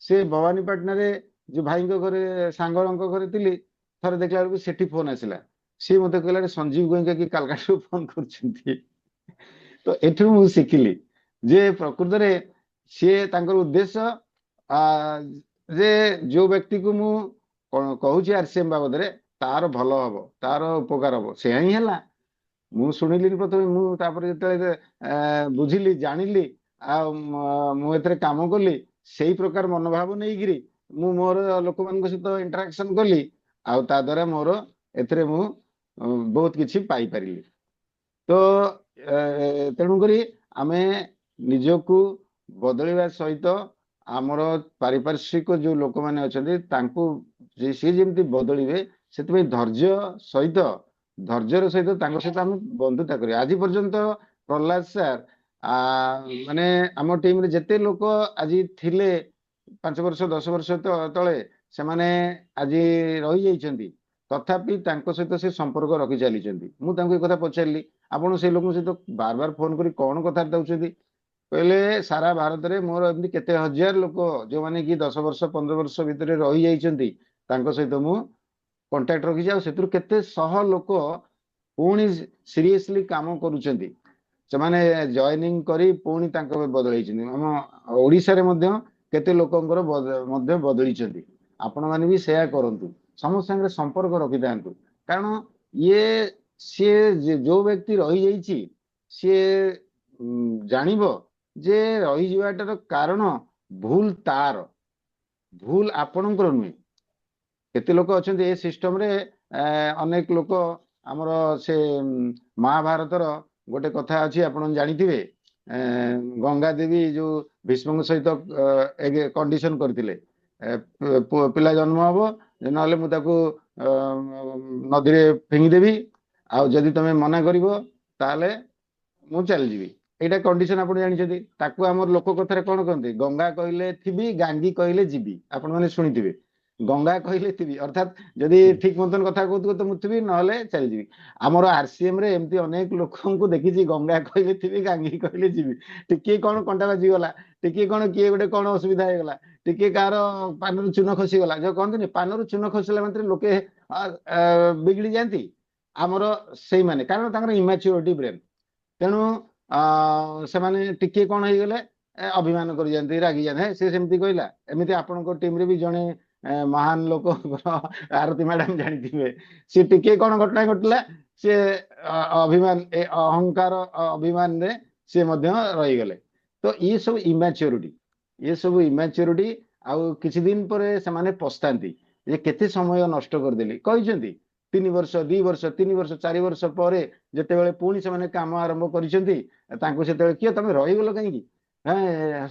ସେ ଭବାନୀପାଟଣାରେ ଯୋଉ ଭାଇଙ୍କ ଘରେ, ସାଙ୍ଗଙ୍କ ଘରେ ଥିଲି, ଥରେ ଦେଖିଲା ବେଳକୁ ସେଠି ଫୋନ ଆସିଲା। ସିଏ ମତେ କହିଲା, ସଞ୍ଜୀବ ଗୋଏଙ୍କା କି କାଲକାଟାରୁ ଫୋନ କରୁଛନ୍ତି। ତ ଏଠୁ ମୁଁ ଶିଖିଲି ଯେ ପ୍ରକୃତରେ ସିଏ ତାଙ୍କର ଉଦ୍ଦେଶ୍ୟ ଯେ ଯୋଉ ବ୍ୟକ୍ତିକୁ ମୁଁ କହୁଛି RCM ବାବଦରେ, ତାର ଭଲ ହବ, ତାର ଉପକାର ହବ, ସେୟା ହିଁ ହେଲା। ମୁଁ ଶୁଣିଲିନି ପ୍ରଥମେ, ମୁଁ ତାପରେ ଯେତେବେଳେ ବୁଝିଲି, ଜାଣିଲି, ଆଉ ମୁଁ ଏଥିରେ କାମ କଲି, ସେଇ ପ୍ରକାର ମନୋଭାବ ନେଇକିରି ମୁଁ ମୋର ଲୋକମାନଙ୍କ ସହିତ ଇଣ୍ଟରାକ୍ସନ କଲି, ଆଉ ତା ଦ୍ୱାରା ମୋର ଏଥିରେ ମୁଁ ବହୁତ କିଛି ପାଇପାରିଲି। ତ ତେଣୁକରି ଆମେ ନିଜକୁ ବଦଳିବା ସହିତ ଆମର ପାରିପାର୍ଶ୍ୱିକ ଯୋଉ ଲୋକମାନେ ଅଛନ୍ତି, ତାଙ୍କୁ ସିଏ ଯେମିତି ବଦଳିବେ, ସେଥିପାଇଁ ଧୈର୍ଯ୍ୟର ସହିତ ତାଙ୍କ ସହିତ ଆମେ ବନ୍ଧୁତା କରିବା। ଆଜି ପର୍ଯ୍ୟନ୍ତ ପ୍ରହ୍ଲାଦ ସାର୍ ମାନେ ଆମ ଟିମରେ ଯେତେ ଲୋକ ଆଜି ଥିଲେ 5 ବର୍ଷ 10 ବର୍ଷ ତଳେ, ସେମାନେ ଆଜି ରହିଯାଇଛନ୍ତି, ତଥାପି ତାଙ୍କ ସହିତ ସେ ସମ୍ପର୍କ ରଖି ଚାଲିଛନ୍ତି। ମୁଁ ତାଙ୍କୁ ଏ କଥା ପଚାରିଲି, ଆପଣ ସେଇ ଲୋକଙ୍କ ସହିତ ବାର ବାର ଫୋନ କରି କଣ କଥାବାର୍ତ୍ତା ହଉଛନ୍ତି? କହିଲେ, ସାରା ଭାରତରେ ମୋର ଏମିତି କେତେ ହଜାର ଲୋକ ଯୋଉମାନେ କି 10 ବର୍ଷ 15 ବର୍ଷ ଭିତରେ ରହିଯାଇଛନ୍ତି, ତାଙ୍କ ସହିତ ମୁଁ କଣ୍ଟାକ୍ଟ ରଖିଛି, ଆଉ ସେଥିରୁ କେତେ ଶହ ଲୋକ ପୁଣି ସିରିୟସଲି କାମ କରୁଛନ୍ତି। ସେମାନେ ଜଏନିଂ କରି ପୁଣି ତାଙ୍କ ବଦଳେଇଛନ୍ତି। ଆମ ଓଡିଶାରେ ମଧ୍ୟ କେତେ ଲୋକଙ୍କର ମଧ୍ୟ ବଦଳିଛନ୍ତି। ଆପଣମାନେ ବି ସେୟା କରନ୍ତୁ, ସମସ୍ତ ସାଙ୍ଗରେ ସମ୍ପର୍କ ରଖିଥାନ୍ତୁ। କାରଣ ଇଏ ସିଏ ଯୋଉ ବ୍ୟକ୍ତି ରହିଯାଇଛି ସିଏ ଜାଣିବ ଯେ ରହିଯିବାଟାର କାରଣ ଭୁଲ ତାର, ଭୁଲ ଆପଣଙ୍କର ନୁହେଁ। କେତେ ଲୋକ ଅଛନ୍ତି ଏ ସିଷ୍ଟମରେ, ଅନେକ ଲୋକ ଆମର ସେ ମହାଭାରତର ଗୋଟେ କଥା ଅଛି ଆପଣ ଜାଣିଥିବେ, ଗଙ୍ଗା ଦେବୀ ଯୋଉ ଭୀଷ୍ମଙ୍କ ସହିତ କଣ୍ଡିସନ କରିଥିଲେ, ପିଲା ଜନ୍ମ ହବ ନହେଲେ ମୁଁ ତାକୁ ନଦୀରେ ଫିଙ୍ଗିଦେବି, ଆଉ ଯଦି ତମେ ମନା କରିବ ତାହେଲେ ମୁଁ ଚାଲିଯିବି। ଏଇଟା କଣ୍ଡିସନ ଆପଣ ଜାଣିଛନ୍ତି। ତାକୁ ଆମର ଲୋକ କଥାରେ କଣ କହନ୍ତି, ଗଙ୍ଗା କହିଲେ ଥିବି, ଗାଙ୍ଗି କହିଲେ ଯିବି। ଆପଣ ମାନେ ଶୁଣିଥିବେ, ଗଙ୍ଗା କହିଲେ ଥିବି ଅର୍ଥାତ ଯଦି ଠିକ ମତନ କଥା କହୁଥିବ ତ ମୁଁ ଥିବି, ନହେଲେ ଚାଲିଯିବି। ଆମର ଆରସିଏମ ରେ ଏମିତି ଅନେକ ଲୋକଙ୍କୁ ଦେଖିଛି, ଗଙ୍ଗା କହିଲେ ଥିବି, ଗାଙ୍ଗି କହିଲେ ଯିବି। ଟିକିଏ କଣ କଣ୍ଟା ବାଜିଗଲା, ଟିକିଏ କଣ କିଏ ଗୋଟେ କଣ ଅସୁବିଧା ହେଇଗଲା, ଟିକିଏ କାହାର ପାନରୁ ଚୂନ ଖସିଗଲା, ଯୋଉ କହନ୍ତିନି ପାନରୁ ଚୂନ ଖସିଲା ମାତ୍ରେ ଲୋକେ ବିଗିଡି ଯାଆନ୍ତି, ଆମର ସେଇମାନେ, କାରଣ ତାଙ୍କର ଇମାଚ୍ୟୁରିଟି ବ୍ରେନ୍। ତେଣୁ ସେମାନେ ଟିକିଏ କଣ ହେଇଗଲେ ଅଭିମାନ କରିଯାଆନ୍ତି, ରାଗିଯାଆନ୍ତି, ସେ ସେମିତି କହିଲା। ଏମିତି ଆପଣଙ୍କ ଟିମରେ ବି ଜଣେ ମହାନ ଲୋକ ଆରତୀ ମ୍ୟାଡାମ ଜାଣିଥିବେ, ସେ ଟିକିଏ କଣ ଘଟଣା ଘଟିଲା, ସେ ଅଭିମାନ ଅହଙ୍କାର ଅଭିମାନରେ ସେ ମଧ୍ୟ ରହିଗଲେ। ତ ଇଏ ସବୁ ଇମାଚ୍ୟୁରିଟି, ଇଏ ସବୁ ଇମାଚ୍ୟୁରିଟି। ଆଉ କିଛି ଦିନ ପରେ ସେମାନେ ପସ୍ତାନ୍ତି ଯେ କେତେ ସମୟ ନଷ୍ଟ କରିଦେଲି। କହିଛନ୍ତି 3 ବର୍ଷ 2 ବର୍ଷ 3 ବର୍ଷ 4 ବର୍ଷ ପରେ ଯେତେବେଳେ ପୁଣି ସେମାନେ କାମ ଆରମ୍ଭ କରିଛନ୍ତି, ତାଙ୍କୁ ସେତେବେଳେ କିଏ ତମେ ରହିଗଲ କାହିଁକି,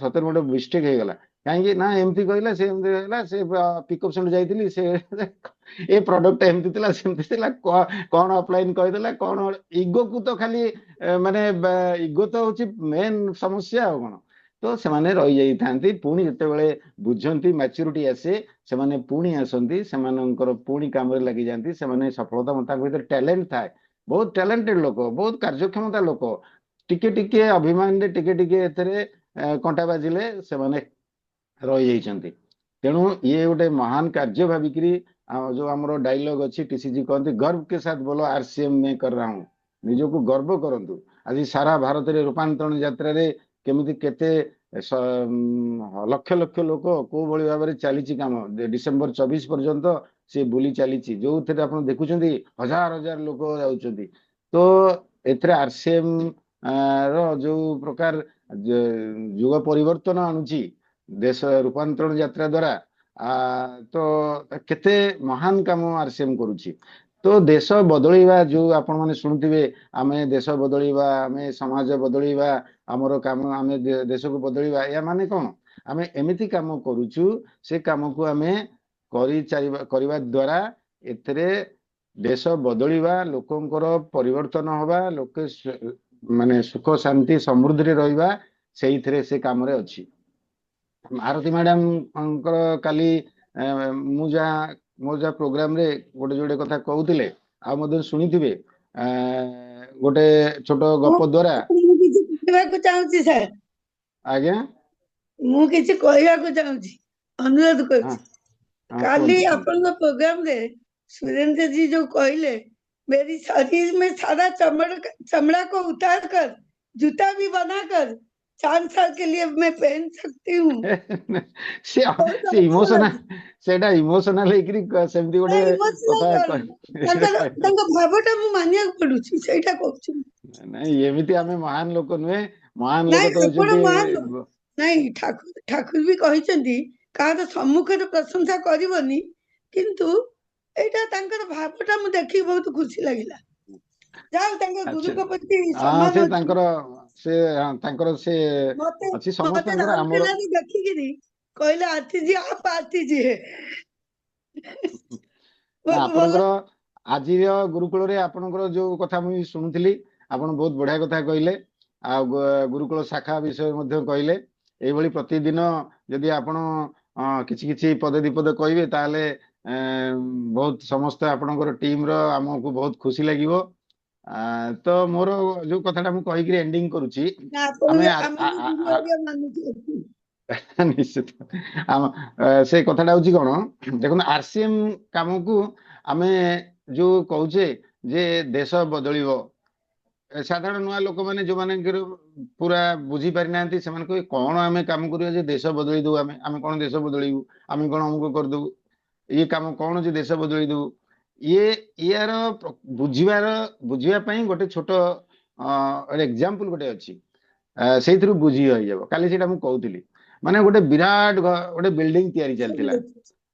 ସତରେ ଗୋଟେ ମିଷ୍ଟେକ୍ ହେଇଗଲା, କାହିଁକି ନା ଏମିତି କହିଲା, ସେ ଏମିତି କହିଲା, ସେ ପିକଅପ୍ ସେଣ୍ଟର ଯାଇଥିଲି, ସେ ଏ ପ୍ରଡକ୍ଟ ଏମିତି ଥିଲା ସେମିତି ଥିଲା, କଣ ଅଫଲାଇନ କହିଦେଲା, କଣ ଇଗୋକୁ ତ ଖାଲି ମାନେ ଇଗୋ ତ ହଉଛି ମେନ୍ ସମସ୍ୟା ଆଉ କଣ। ତ ସେମାନେ ରହିଯାଇଥାନ୍ତି, ପୁଣି ଯେତେବେଳେ ବୁଝନ୍ତି, ମ୍ୟାଚୁରିଟି ଆସେ, ସେମାନେ ପୁଣି ଆସନ୍ତି, ସେମାନଙ୍କର ପୁଣି କାମରେ ଲାଗିଯାଆନ୍ତି, ସେମାନେ ସଫଳତା, ତାଙ୍କ ଭିତରେ ଟ୍ୟାଲେଣ୍ଟ ଥାଏ, ବହୁତ ଟ୍ୟାଲେଣ୍ଟେଡ ଲୋକ, ବହୁତ କାର୍ଯ୍ୟକ୍ଷମତା ଲୋକ, ଟିକେ ଟିକେ ଅଭିମାନରେ, ଟିକେ ଟିକେ ଏଥିରେ କଣ୍ଟା ବାଜିଲେ ସେମାନେ ରହିଯାଇଛନ୍ତି। ତେଣୁ ଇଏ ଗୋଟେ ମହାନ କାର୍ଯ୍ୟ ଭାବିକିରି ଯୋଉ ଆମର ଡାଇଲଗ ଅଛି, ଟିସିଜି କହନ୍ତି ଗର୍ବ କେ ସାଥ ବୋଲୋ ଆରସିଏମ ମେ କର ରହା ହूं, ନିଜକୁ ଗର୍ବ କରନ୍ତୁ। ଆଜି ସାରା ଭାରତରେ ରୂପାନ୍ତରଣ ଯାତ୍ରାରେ କେମିତି କେତେ ଲକ୍ଷ ଲକ୍ଷ ଲୋକ କୋଉ ଭଳି ଭାବରେ ଚାଲିଛି କାମ, ଡିସେମ୍ବର 24 ପର୍ଯ୍ୟନ୍ତ ସେ ବୁଲି ଚାଲିଛି, ଯୋଉଥିରେ ଆପଣ ଦେଖୁଛନ୍ତି ହଜାର ହଜାର ଲୋକ ଯାଉଛନ୍ତି। ତ ଏଥିରେ ଆରସିଏମ ର ଯୋଉ ପ୍ରକାର ଯୁଗ ପରିବର୍ତ୍ତନ ଆଣୁଛି ଦେଶ ରୂପାନ୍ତରଣ ଯାତ୍ରା ଦ୍ଵାରା, ତ କେତେ ମହାନ କାମ ଆରସିଏମ କରୁଛି। ତ ଦେଶ ବଦଳେଇବା, ଯୋଉ ଆପଣ ମାନେ ଶୁଣୁଥିବେ, ଆମେ ଦେଶ ବଦଳେଇବା, ଆମେ ସମାଜ ବଦଳେଇବା, ଆମର କାମ ଆମେ ଦେଶକୁ ବଦଳେଇବା, ଏହା ମାନେ କଣ, ଆମେ ଏମିତି କାମ କରୁଛୁ, ସେ କାମକୁ ଆମେ କରିବା ଦ୍ଵାରା ଏଥିରେ ଦେଶ ବଦଳିବା, ଲୋକଙ୍କର ପରିବର୍ତ୍ତନ ହବା, ଲୋକେ ମାନେ ସୁଖ ଶାନ୍ତି ସମୃଦ୍ଧିରେ ରହିବା, ସେଇଥିରେ ସେ କାମରେ ଅଛି। ଆରତୀ ମ୍ୟାଡାମଙ୍କର କାଲି ମୁଁ ଯାହା ମୋ ଯାହା ପ୍ରୋଗ୍ରାମରେ ଗୋଟେ ଯୋଡ଼େ କଥା କହୁଥିଲେ, ଆଉ ମଧ୍ୟ ଶୁଣିଥିବେ, ଗୋଟେ ଛୋଟ ମୁଁ ଗପ ଦ୍ଵାରା। ମୁଁ କିଛି କହିବାକୁ ଚାହୁଁଛି ସାର୍, ଆଜ୍ଞା, ମୁଁ କିଛି କହିବାକୁ ଚାହୁଁଛି, ଅନୁରୋଧ ହଁ କରୁଛି। ହଁ, काली କୁହନ୍ତୁ କୁହନ୍ତୁ। ଆପଣଙ୍କ प्रोग्राम रे सुरेंद्र जी जो कहले, मेरी शरीर में सारा चमड़ा को उतार कर जूता भी बनाकर 4 साल के लिए मैं पहन सकती हूँ। ସେ बहुत ସେ अच्छा ଇମୋସନାଲ, लगा। ସେଇଟା ଇମୋସନାଲ ହେଇକିରି ସେମିତି ଗୋଟେ କଥା ଇମୋସନାଲ ତାଙ୍କ ଭାବଟା ମୁଁ ମାନିବାକୁ ପଡୁଛି, ସେଇଟା କହୁଛି। ନାଇଁ, ଏମିତି ଆମେ ମହାନ ଲୋକ ନୁହେଁ, ମହାନ ଲୋକ ନାଇଁ ତ ଆପଣ ହଉଛନ୍ତି ମହାନ ଲୋକ। ନାଇଁ, ଠାକୁର ବି କହିଛନ୍ତି କାହାର ସମ୍ମୁଖରେ ପ୍ରଶଂସା କରିବନି, କିନ୍ତୁ ଏଇଟା ତାଙ୍କର ଭାବଟା ମୁଁ ଦେଖିକି ବହୁତ ଖୁସି ଲାଗିଲା। ଯାହା ହଉ ତାଙ୍କ ଆଚ୍ଛା, ଗୁରୁଙ୍କ ପ୍ରତି ହଁ ସେ ସମ୍ମାନ ଅଛି। ତାଙ୍କର ସେ ତାଙ୍କର ସେ ମତେ ଅଛି ମତେ ସମସ୍ତଙ୍କର ଆମର। ରାଉରକେଲାରେ ଦେଖିକିରି କହିଲେ ଆତିଜି ଆପ ଆତିଜି ହେ। ନା ବହୁତ ଭଲ। ଆପଣଙ୍କର ଆଜିର ଗୁରୁକୁଳରେ ଆପଣଙ୍କର ଯୋଉ କଥା ମୁଁ ଶୁଣୁଥିଲି, ଆପଣ ବହୁତ ବଢିଆ କଥା କହିଲେ, ଆଉ ଗୁରୁକୁଳ ଶାଖା ବିଷୟରେ ମଧ୍ୟ କହିଲେ। ଏଇଭଳି ପ୍ରତିଦିନ ଯଦି ଆପଣ କିଛି କିଛି ପଦେ ଦିପଦ କହିବେ, ତାହେଲେ ବହୁତ ସମସ୍ତେ ଆପଣଙ୍କର ଟିମର ଆମକୁ ବହୁତ ଖୁସି ଲାଗିବ। ତ ମୋର ଯୋଉ କଥାଟା ମୁଁ କହିକିରି ଏଣ୍ଡିଙ୍ଗ କରୁଛି, ନା ଆମେ ଆମେ ବି ଗୁରୁ ଆଜ୍ଞା ମାନୁଛୁ। ନିଶ୍ଚିତ ସେ କଥାଟା ହଉଛି କଣ, ଦେଖନ୍ତୁ ଆରସିଏମ କାମକୁ ଆମେ ଯୋଉ କହୁଛେ ଯେ ଦେଶ ବଦଳିବ, ସାଧାରଣ ନୂଆ ଲୋକମାନେ ଯୋଉମାନଙ୍କର ପୁରା ବୁଝି ପାରିନାହାନ୍ତି ସେମାନେ କହିବେ କଣ ଆମେ କାମ କରିବା ଯେ ଦେଶ ବଦଳେଇ ଦବୁ, ଆମେ ଆମେ କଣ ଦେଶ ବଦଳେଇବୁ, ଆମେ କଣ ଅମୁକ କରିଦବୁ, ଇଏ କାମ କଣ ଯେ ଦେଶ ବଦଳେଇ ଦବୁ। ଇଏ ଇଆର ବୁଝିବାର ବୁଝିବା ପାଇଁ ଗୋଟେ ଛୋଟ ଏକ୍ଜାମ୍ପଲ ଗୋଟେ ଅଛି, ସେଇଥିରୁ ବୁଝି ହେଇযাব। କାଲି ସେଇଟା ମୁଁ କହୁଥିଲି, ମାନେ ଗୋଟେ ବିରାଟ ଗୋଟେ ବିଲ୍ଡିଂ ତିଆରି ଚାଲିଥିଲା।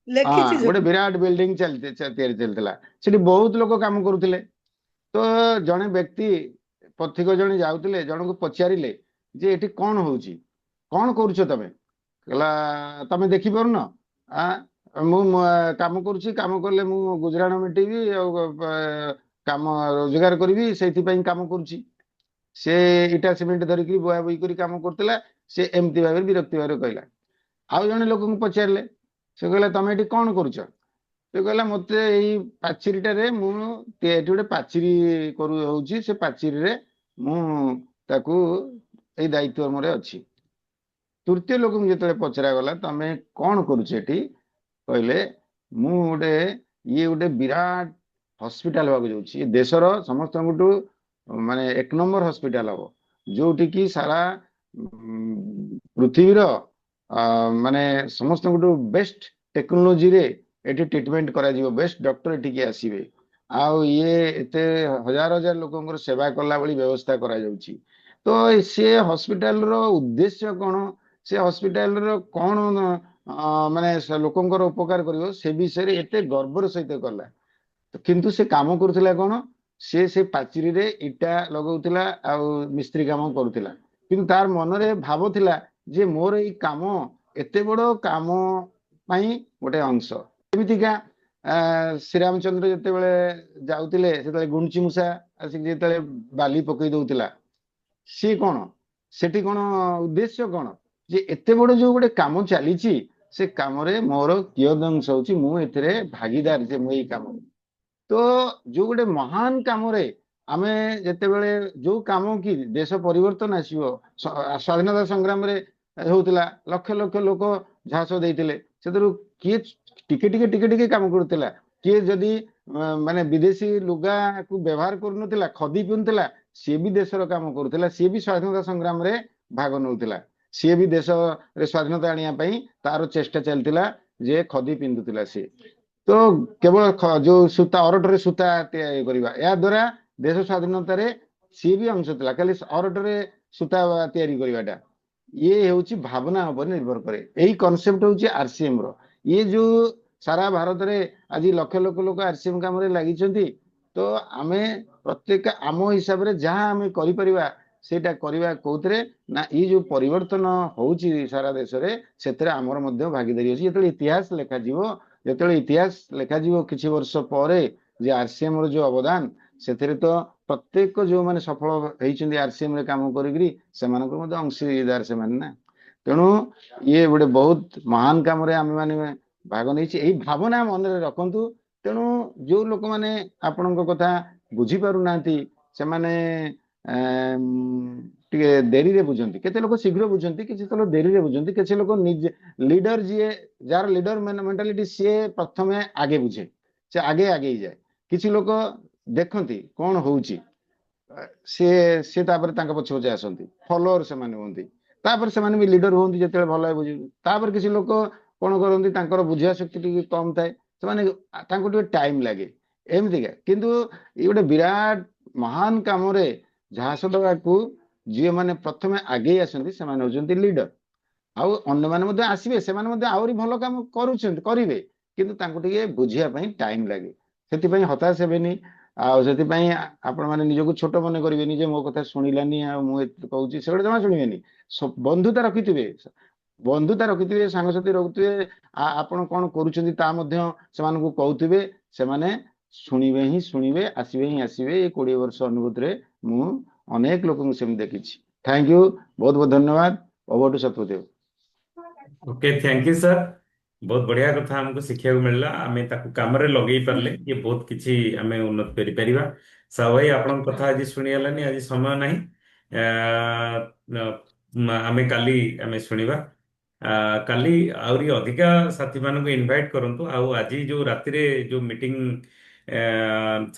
ଲେଖିଛି ଗୋଟେ ସବୁ। ବିରାଟ ବିଲ୍ଡିଂ ତିଆରି ଚାଲିଥିଲା, ସେଠି ବହୁତ ଲୋକ କାମ କରୁଥିଲେ। ତ ଜଣେ ବ୍ୟକ୍ତି ପଥିକ ଜଣେ ଯାଉଥିଲେ, ଜଣକୁ ପଚାରିଲେ ଯେ ଏଠି କଣ ହଉଛି, କଣ କରୁଛ ତମେ? କହିଲା ତମେ ଦେଖିପାରୁନ? ଆ ମୁଁ କାମ କରୁଛି, କାମ କଲେ ମୁଁ ଗୁଜରାଣ ମେଣ୍ଟେଇବି ଆଉ କାମ ରୋଜଗାର କରିବି, ସେଇଥିପାଇଁ କାମ କରୁଛି। ସେ ଇଟା ସିମେଣ୍ଟ ଧରିକି ବୋହାବୋହି କରି କାମ କରୁଥିଲା। ସେ ଏମିତି ଭାବରେ ବିରକ୍ତି ଭାବରେ କହିଲା। ଆଉ ଜଣେ ଲୋକଙ୍କୁ ପଚାରିଲେ, ସେ କହିଲା ତମେ ଏଠି କଣ କରୁଛ? ସେ କହିଲା ମତେ ଏଇ ପାଚିରିଟାରେ ମୁଁ ଏଠି ଗୋଟେ ପାଚିରି ହଉଛି, ସେ ପାଚିରିରେ ମୁଁ ତାକୁ ଏଇ ଦାୟିତ୍ୱ ମୋର ଅଛି। ତୃତୀୟ ଲୋକଙ୍କୁ ଯେତେବେଳେ ପଚରା ଗଲା ତମେ କଣ କରୁଛ ଏଠି, କହିଲେ ମୁଁ ଗୋଟେ ବିରାଟ ହସ୍ପିଟାଲ ହବାକୁ ଯାଉଛି, ଏ ଦେଶର ସମସ୍ତଙ୍କଠୁ ମାନେ 1 ନମ୍ବର ହସ୍ପିଟାଲ ହବ, ଯୋଉଠି କି ସାରା ପୃଥିବୀର ମାନେ ସମସ୍ତଙ୍କଠୁ ବେଷ୍ଟ ଟେକ୍ନୋଲୋଜିରେ ଏଠି ଟ୍ରିଟମେଣ୍ଟ କରାଯିବ, ବେଷ୍ଟ ଡକ୍ଟର ଏଠିକି ଆସିବେ, ଆଉ ଇଏ ଏତେ ହଜାର ହଜାର ଲୋକଙ୍କର ସେବା କଲା ଭଳି ବ୍ୟବସ୍ଥା କରାଯାଉଛି। ତ ସେ ହସ୍ପିଟାଲର ଉଦ୍ଦେଶ୍ୟ କଣ, ସେ ହସ୍ପିଟାଲର କଣ ମାନେ ଲୋକଙ୍କର ଉପକାର କରିବ, ସେ ବିଷୟରେ ଏତେ ଗର୍ବର ସହିତ କଲା। କିନ୍ତୁ ସେ କାମ କରୁଥିଲା କଣ, ସେ ପାଚିରିରେ ଇଟା ଲଗଉଥିଲା ଆଉ ମିସ୍ତ୍ରୀ କାମ କରୁଥିଲା। କିନ୍ତୁ ତାର ମନରେ ଭାବ ଥିଲା ଯେ ମୋର ଏଇ କାମ ଏତେ ବଡ କାମ ପାଇଁ ଗୋଟେ ଅଂଶ। ଏମିତିକା ଶ୍ରୀରାମଚନ୍ଦ୍ର ଯେତେବେଳେ ଯାଉଥିଲେ, ସେତେବେଳେ ଗୁଣ୍ଡୁଚି ମୂଷା ଆସିକି ଯେତେବେଳେ ବାଲି ପକେଇ ଦଉଥିଲା, ସିଏ କଣ ସେଠି କଣ ଉଦ୍ଦେଶ୍ୟ କଣ, ଯେ ଏତେ ବଡ ଯୋଉ ଗୋଟେ କାମ ଚାଲିଛି, ସେ କାମରେ ମୋର କିୟଦଂଶ ହଉଛି, ମୁଁ ଏଥିରେ ଭାଗିଦାର, ଯେ ମୁଁ ଏଇ କାମ। ତ ଯୋଉ ଗୋଟେ ମହାନ କାମରେ ଆମେ ଯେତେବେଳେ ଯୋଉ କାମ କି ଦେଶ ପରିବର୍ତ୍ତନ ଆସିବ, ସ୍ୱାଧୀନତା ସଂଗ୍ରାମରେ ହଉଥିଲା, ଲକ୍ଷ ଲକ୍ଷ ଲୋକ ଝାସ ଦେଇଥିଲେ, ସେଥିରୁ କିଏ ଟିକେ ଟିକେ ଟିକେ ଟିକେ କାମ କରୁଥିଲା, କିଏ ଯଦି ମାନେ ବିଦେଶୀ ଲୁଗାକୁ ବ୍ୟବହାର କରୁନଥିଲା, ଖଦି ପିନ୍ଧୁଥିଲା, ସିଏ ବି ଦେଶର କାମ କରୁଥିଲା, ସିଏ ବି ସ୍ୱାଧୀନତା ସଂଗ୍ରାମରେ ଭାଗ ନେଉଥିଲା, ସିଏ ବି ଦେଶରେ ସ୍ୱାଧୀନତା ଆଣିବା ପାଇଁ ତାର ଚେଷ୍ଟା ଚାଲିଥିଲା, ଯେ ଖଦି ପିନ୍ଧୁଥିଲା ସିଏ। ତ କେବଳ ଯୋଉ ସୂତା ଅରଟରେ ସୂତା ତିଆରି କରିବା, ଏହା ଦ୍ୱାରା ଦେଶ ସ୍ୱାଧୀନତାରେ ସିଏ ବି ଅଂଶ ଥିଲା, ଖାଲି ଅରଟରେ ସୂତା ତିଆରି କରିବାଟା। ଇଏ ହେଉଛି ଭାବନା ଉପରେ ନିର୍ଭର କରେ। ଏଇ କନସେପ୍ଟ ହେଉଛି ଆରସିଏମ ର। ଇଏ ଯୋଉ ସାରା ଭାରତରେ ଆଜି ଲକ୍ଷ ଲକ୍ଷ ଲୋକ ଆରସିଏମ କାମରେ ଲାଗିଛନ୍ତି। ତ ଆମେ ପ୍ରତ୍ୟେକ ଆମ ହିସାବରେ ଯାହା ଆମେ କରିପାରିବା ସେଇଟା କରିବା, କୋଉଥିରେ ନା ଏଇ ଯୋଉ ପରିବର୍ତ୍ତନ ହଉଛି ସାରା ଦେଶରେ, ସେଥିରେ ଆମର ମଧ୍ୟ ଭାଗିଦାରୀ ଅଛି। ଯେତେବେଳେ ଇତିହାସ ଲେଖାଯିବ, କିଛି ବର୍ଷ ପରେ, ଯେ ଆରସିଏମ ର ଯୋଉ ଅବଦାନ, ସେଥିରେ ତ ପ୍ରତ୍ୟେକ ଯୋଉମାନେ ସଫଳ ହେଇଛନ୍ତି ଆରସିଏମ ରେ କାମ କରିକିରି, ସେମାନଙ୍କର ମଧ୍ୟ ଅଂଶୀଦାର ସେମାନେ ନା। ତେଣୁ ଇଏ ଗୋଟେ ବହୁତ ମହାନ କାମରେ ଆମେ ମାନେ ଭାଗ ନେଇଛି, ଏଇ ଭାବନା ମନରେ ରଖନ୍ତୁ। ତେଣୁ ଯୋଉ ଲୋକମାନେ ଆପଣଙ୍କ କଥା ବୁଝି ପାରୁନାହାନ୍ତି, ସେମାନେ ଟିକେ ଡେରିରେ ବୁଝନ୍ତି, କେତେ ଲୋକ ଶୀଘ୍ର ବୁଝନ୍ତି, କିଛି ଲୋକ ଡେରିରେ ବୁଝନ୍ତି, କିଛି ଲୋକ ନିଜେ ଲିଡର, ଯିଏ ଯାହାର ଲିଡର ମେଣ୍ଟାଲିଟି, ସିଏ ପ୍ରଥମେ ଆଗେ ବୁଝେ, ସେ ଆଗେ ଆଗେଇ ଯାଏ। କିଛି ଲୋକ ଦେଖନ୍ତି କଣ ହଉଛି, ସିଏ ସିଏ ତାପରେ ତାଙ୍କ ପଛେ ପଛେ ଆସନ୍ତି, ଫଲୋଅର ସେମାନେ ହୁଅନ୍ତି, ତାପରେ ସେମାନେ ବି ଲିଡର ହୁଅନ୍ତି ଯେତେବେଳେ ଭଲ ଭାବେ ବୁଝନ୍ତି। ତାପରେ କିଛି ଲୋକ କଣ କରନ୍ତି, ତାଙ୍କର ବୁଝିବା ଶକ୍ତି ଟିକେ କମ ଥାଏ, ସେମାନେ ତାଙ୍କୁ ଟିକେ ଟାଇମ ଲାଗେ, ଏମିତିକା। କିନ୍ତୁ ଏଇ ଗୋଟେ ବିରାଟ ମହାନ କାମରେ ଝାସ ଦେବାକୁ ଯିଏ ମାନେ ପ୍ରଥମେ ଆଗେଇ ଆସନ୍ତି, ସେମାନେ ହଉଛନ୍ତି ଲିଡର। ଆଉ ଅନ୍ୟମାନେ ମଧ୍ୟ ଆସିବେ, ସେମାନେ ମଧ୍ୟ ଆହୁରି ଭଲ କାମ କରୁଛନ୍ତି, କରିବେ, କିନ୍ତୁ ତାଙ୍କୁ ଟିକେ ବୁଝିବା ପାଇଁ ଟାଇମ ଲାଗେ। ସେଥିପାଇଁ ହତାଶ ହେବେନି, ଆଉ ସେଥିପାଇଁ ଆପଣ ମାନେ ନିଜକୁ ଛୋଟ ମନେ କରିବେନି, ଯେ ମୋ କଥା ଶୁଣିଲାନି ଆଉ ମୁଁ ଏତେ କହୁଛି, ସେଗୁଡ଼ା ଜମା ଶୁଣିବେନି। ବନ୍ଧୁତା ରଖିଥିବେ, ସାଙ୍ଗସାଥି ରଖୁଥିବେ, ଆପଣ କଣ କରୁଛନ୍ତି ତା ମଧ୍ୟ ସେମାନଙ୍କୁ କହୁଥିବେ, ସେମାନେ ଶୁଣିବେ ହିଁ ଶୁଣିବେ, ଆସିବେ ହିଁ ଆସିବେ। ଏ 20 ବର୍ଷ ଅନୁଭୂତିରେ ମୁଁ ଅନେକ ଲୋକଙ୍କୁ ସେମିତି ଦେଖିଛି। ଥ୍ୟାଙ୍କ ୟୁ, ବହୁତ ବହୁତ ଧନ୍ୟବାଦ। Over to Satyadev. Okay, thank you sir. ବହୁତ ବଢିଆ କଥା ଆମକୁ ଶିଖିବାକୁ ମିଳିଲା, ଆମେ ତାକୁ କାମରେ ଲଗେଇ ପାରିଲେ କି ବହୁତ କିଛି ଆମେ ଉନ୍ନତି କରିପାରିବା। ସାହୁ ଭାଇ, ଆପଣଙ୍କ କଥା ଆଜି ଶୁଣି ହେଲାନି, ଆଜି ସମୟ ନାହିଁ। ଆମେ କାଲି ଶୁଣିବା। କାଲି ଆହୁରି ଅଧିକା ସାଥୀ ମାନଙ୍କୁ ଇନଭାଇଟ୍ କରନ୍ତୁ। ଆଉ ଆଜି ଯୋଉ ରାତିରେ ଯୋଉ ମିଟିଂ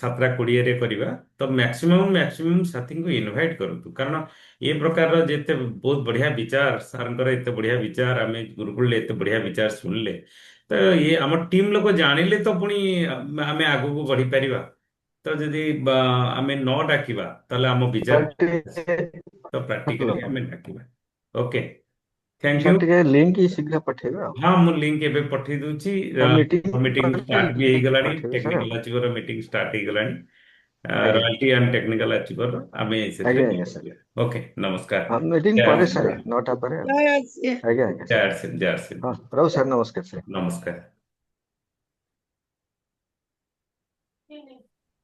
ସାତଟା 20ରେ କରିବା। ତ ମ୍ୟାକ୍ସିମମ୍ ସାଥୀଙ୍କୁ ଇନଭାଇଟ୍ କରନ୍ତୁ, କାରଣ ଏ ପ୍ରକାରର ଯେତେ ବହୁତ ବଢିଆ ବିଚାର, ସାର୍ଙ୍କର ଏତେ ବଢିଆ ବିଚାର, ଆମେ ଗୁରୁକୁଳରେ ଏତେ ବଢିଆ ବିଚାର ଶୁଣିଲେ, ତ ଇଏ ଆମ ଟିମ୍ ଲୋକ ଜାଣିଲେ ତ ପୁଣି ଆମେ ଆଗକୁ ବଢିପାରିବା। ତ ଯଦି ଆମେ ନ ଡାକିବା ତାହେଲେ ଆମ ସାର୍ ବିଚାର, ଟିକେ ତ ହ୍ୟାଲୋ ପ୍ରାକ୍ଟିକାଲି ଆମେ ଡାକିବା। Okay, thank you. ସାର୍ ଟିକେ ଲିଙ୍କ ଶୀଘ୍ର ପଠେଇବେ ଆଉ। ହଁ, ମୁଁ ଲିଙ୍କ ଏବେ ପଠେଇ ଦଉଛି। ସାର୍ ମିଟିଂ ମିଟିଂ ପରେ ଷ୍ଟାର୍ଟ ବି ଲିଙ୍କ ହେଇଗଲାଣି, ପଠେଇବେ ସାର୍ ଆଉ। ଟେକ୍ନିକାଲ ଆଚିଭର ମିଟିଂ ଷ୍ଟାର୍ଟ ହେଇଗଲାଣି। ଆଜ୍ଞା ରୟାଲ୍ଟି ଆଣ୍ଡ ଟେକ୍ନିକାଲ ଆଚିଭର ଆମେ ସେଥିରେ ଆଜ୍ଞା କାମ ଆଜ୍ଞା ସାର୍। କରିବା। ଓକେ, ନମସ୍କାର। ହଁ ମିଟିଂ ଜୟ ପରେ ସାର୍ ଶ୍ରୀ 9ଟା ପରେ ଆଉ। ଜୟ ଶ୍ରୀ ଆଜ୍ଞା ଆଜ୍ଞା ଜୟ ସାର୍। ଶ୍ରୀ ଜୟ ଶ୍ରୀ ହଁ ରହୁ ସାର୍, ନମସ୍କାର ସାର୍। ନମସ୍କାର।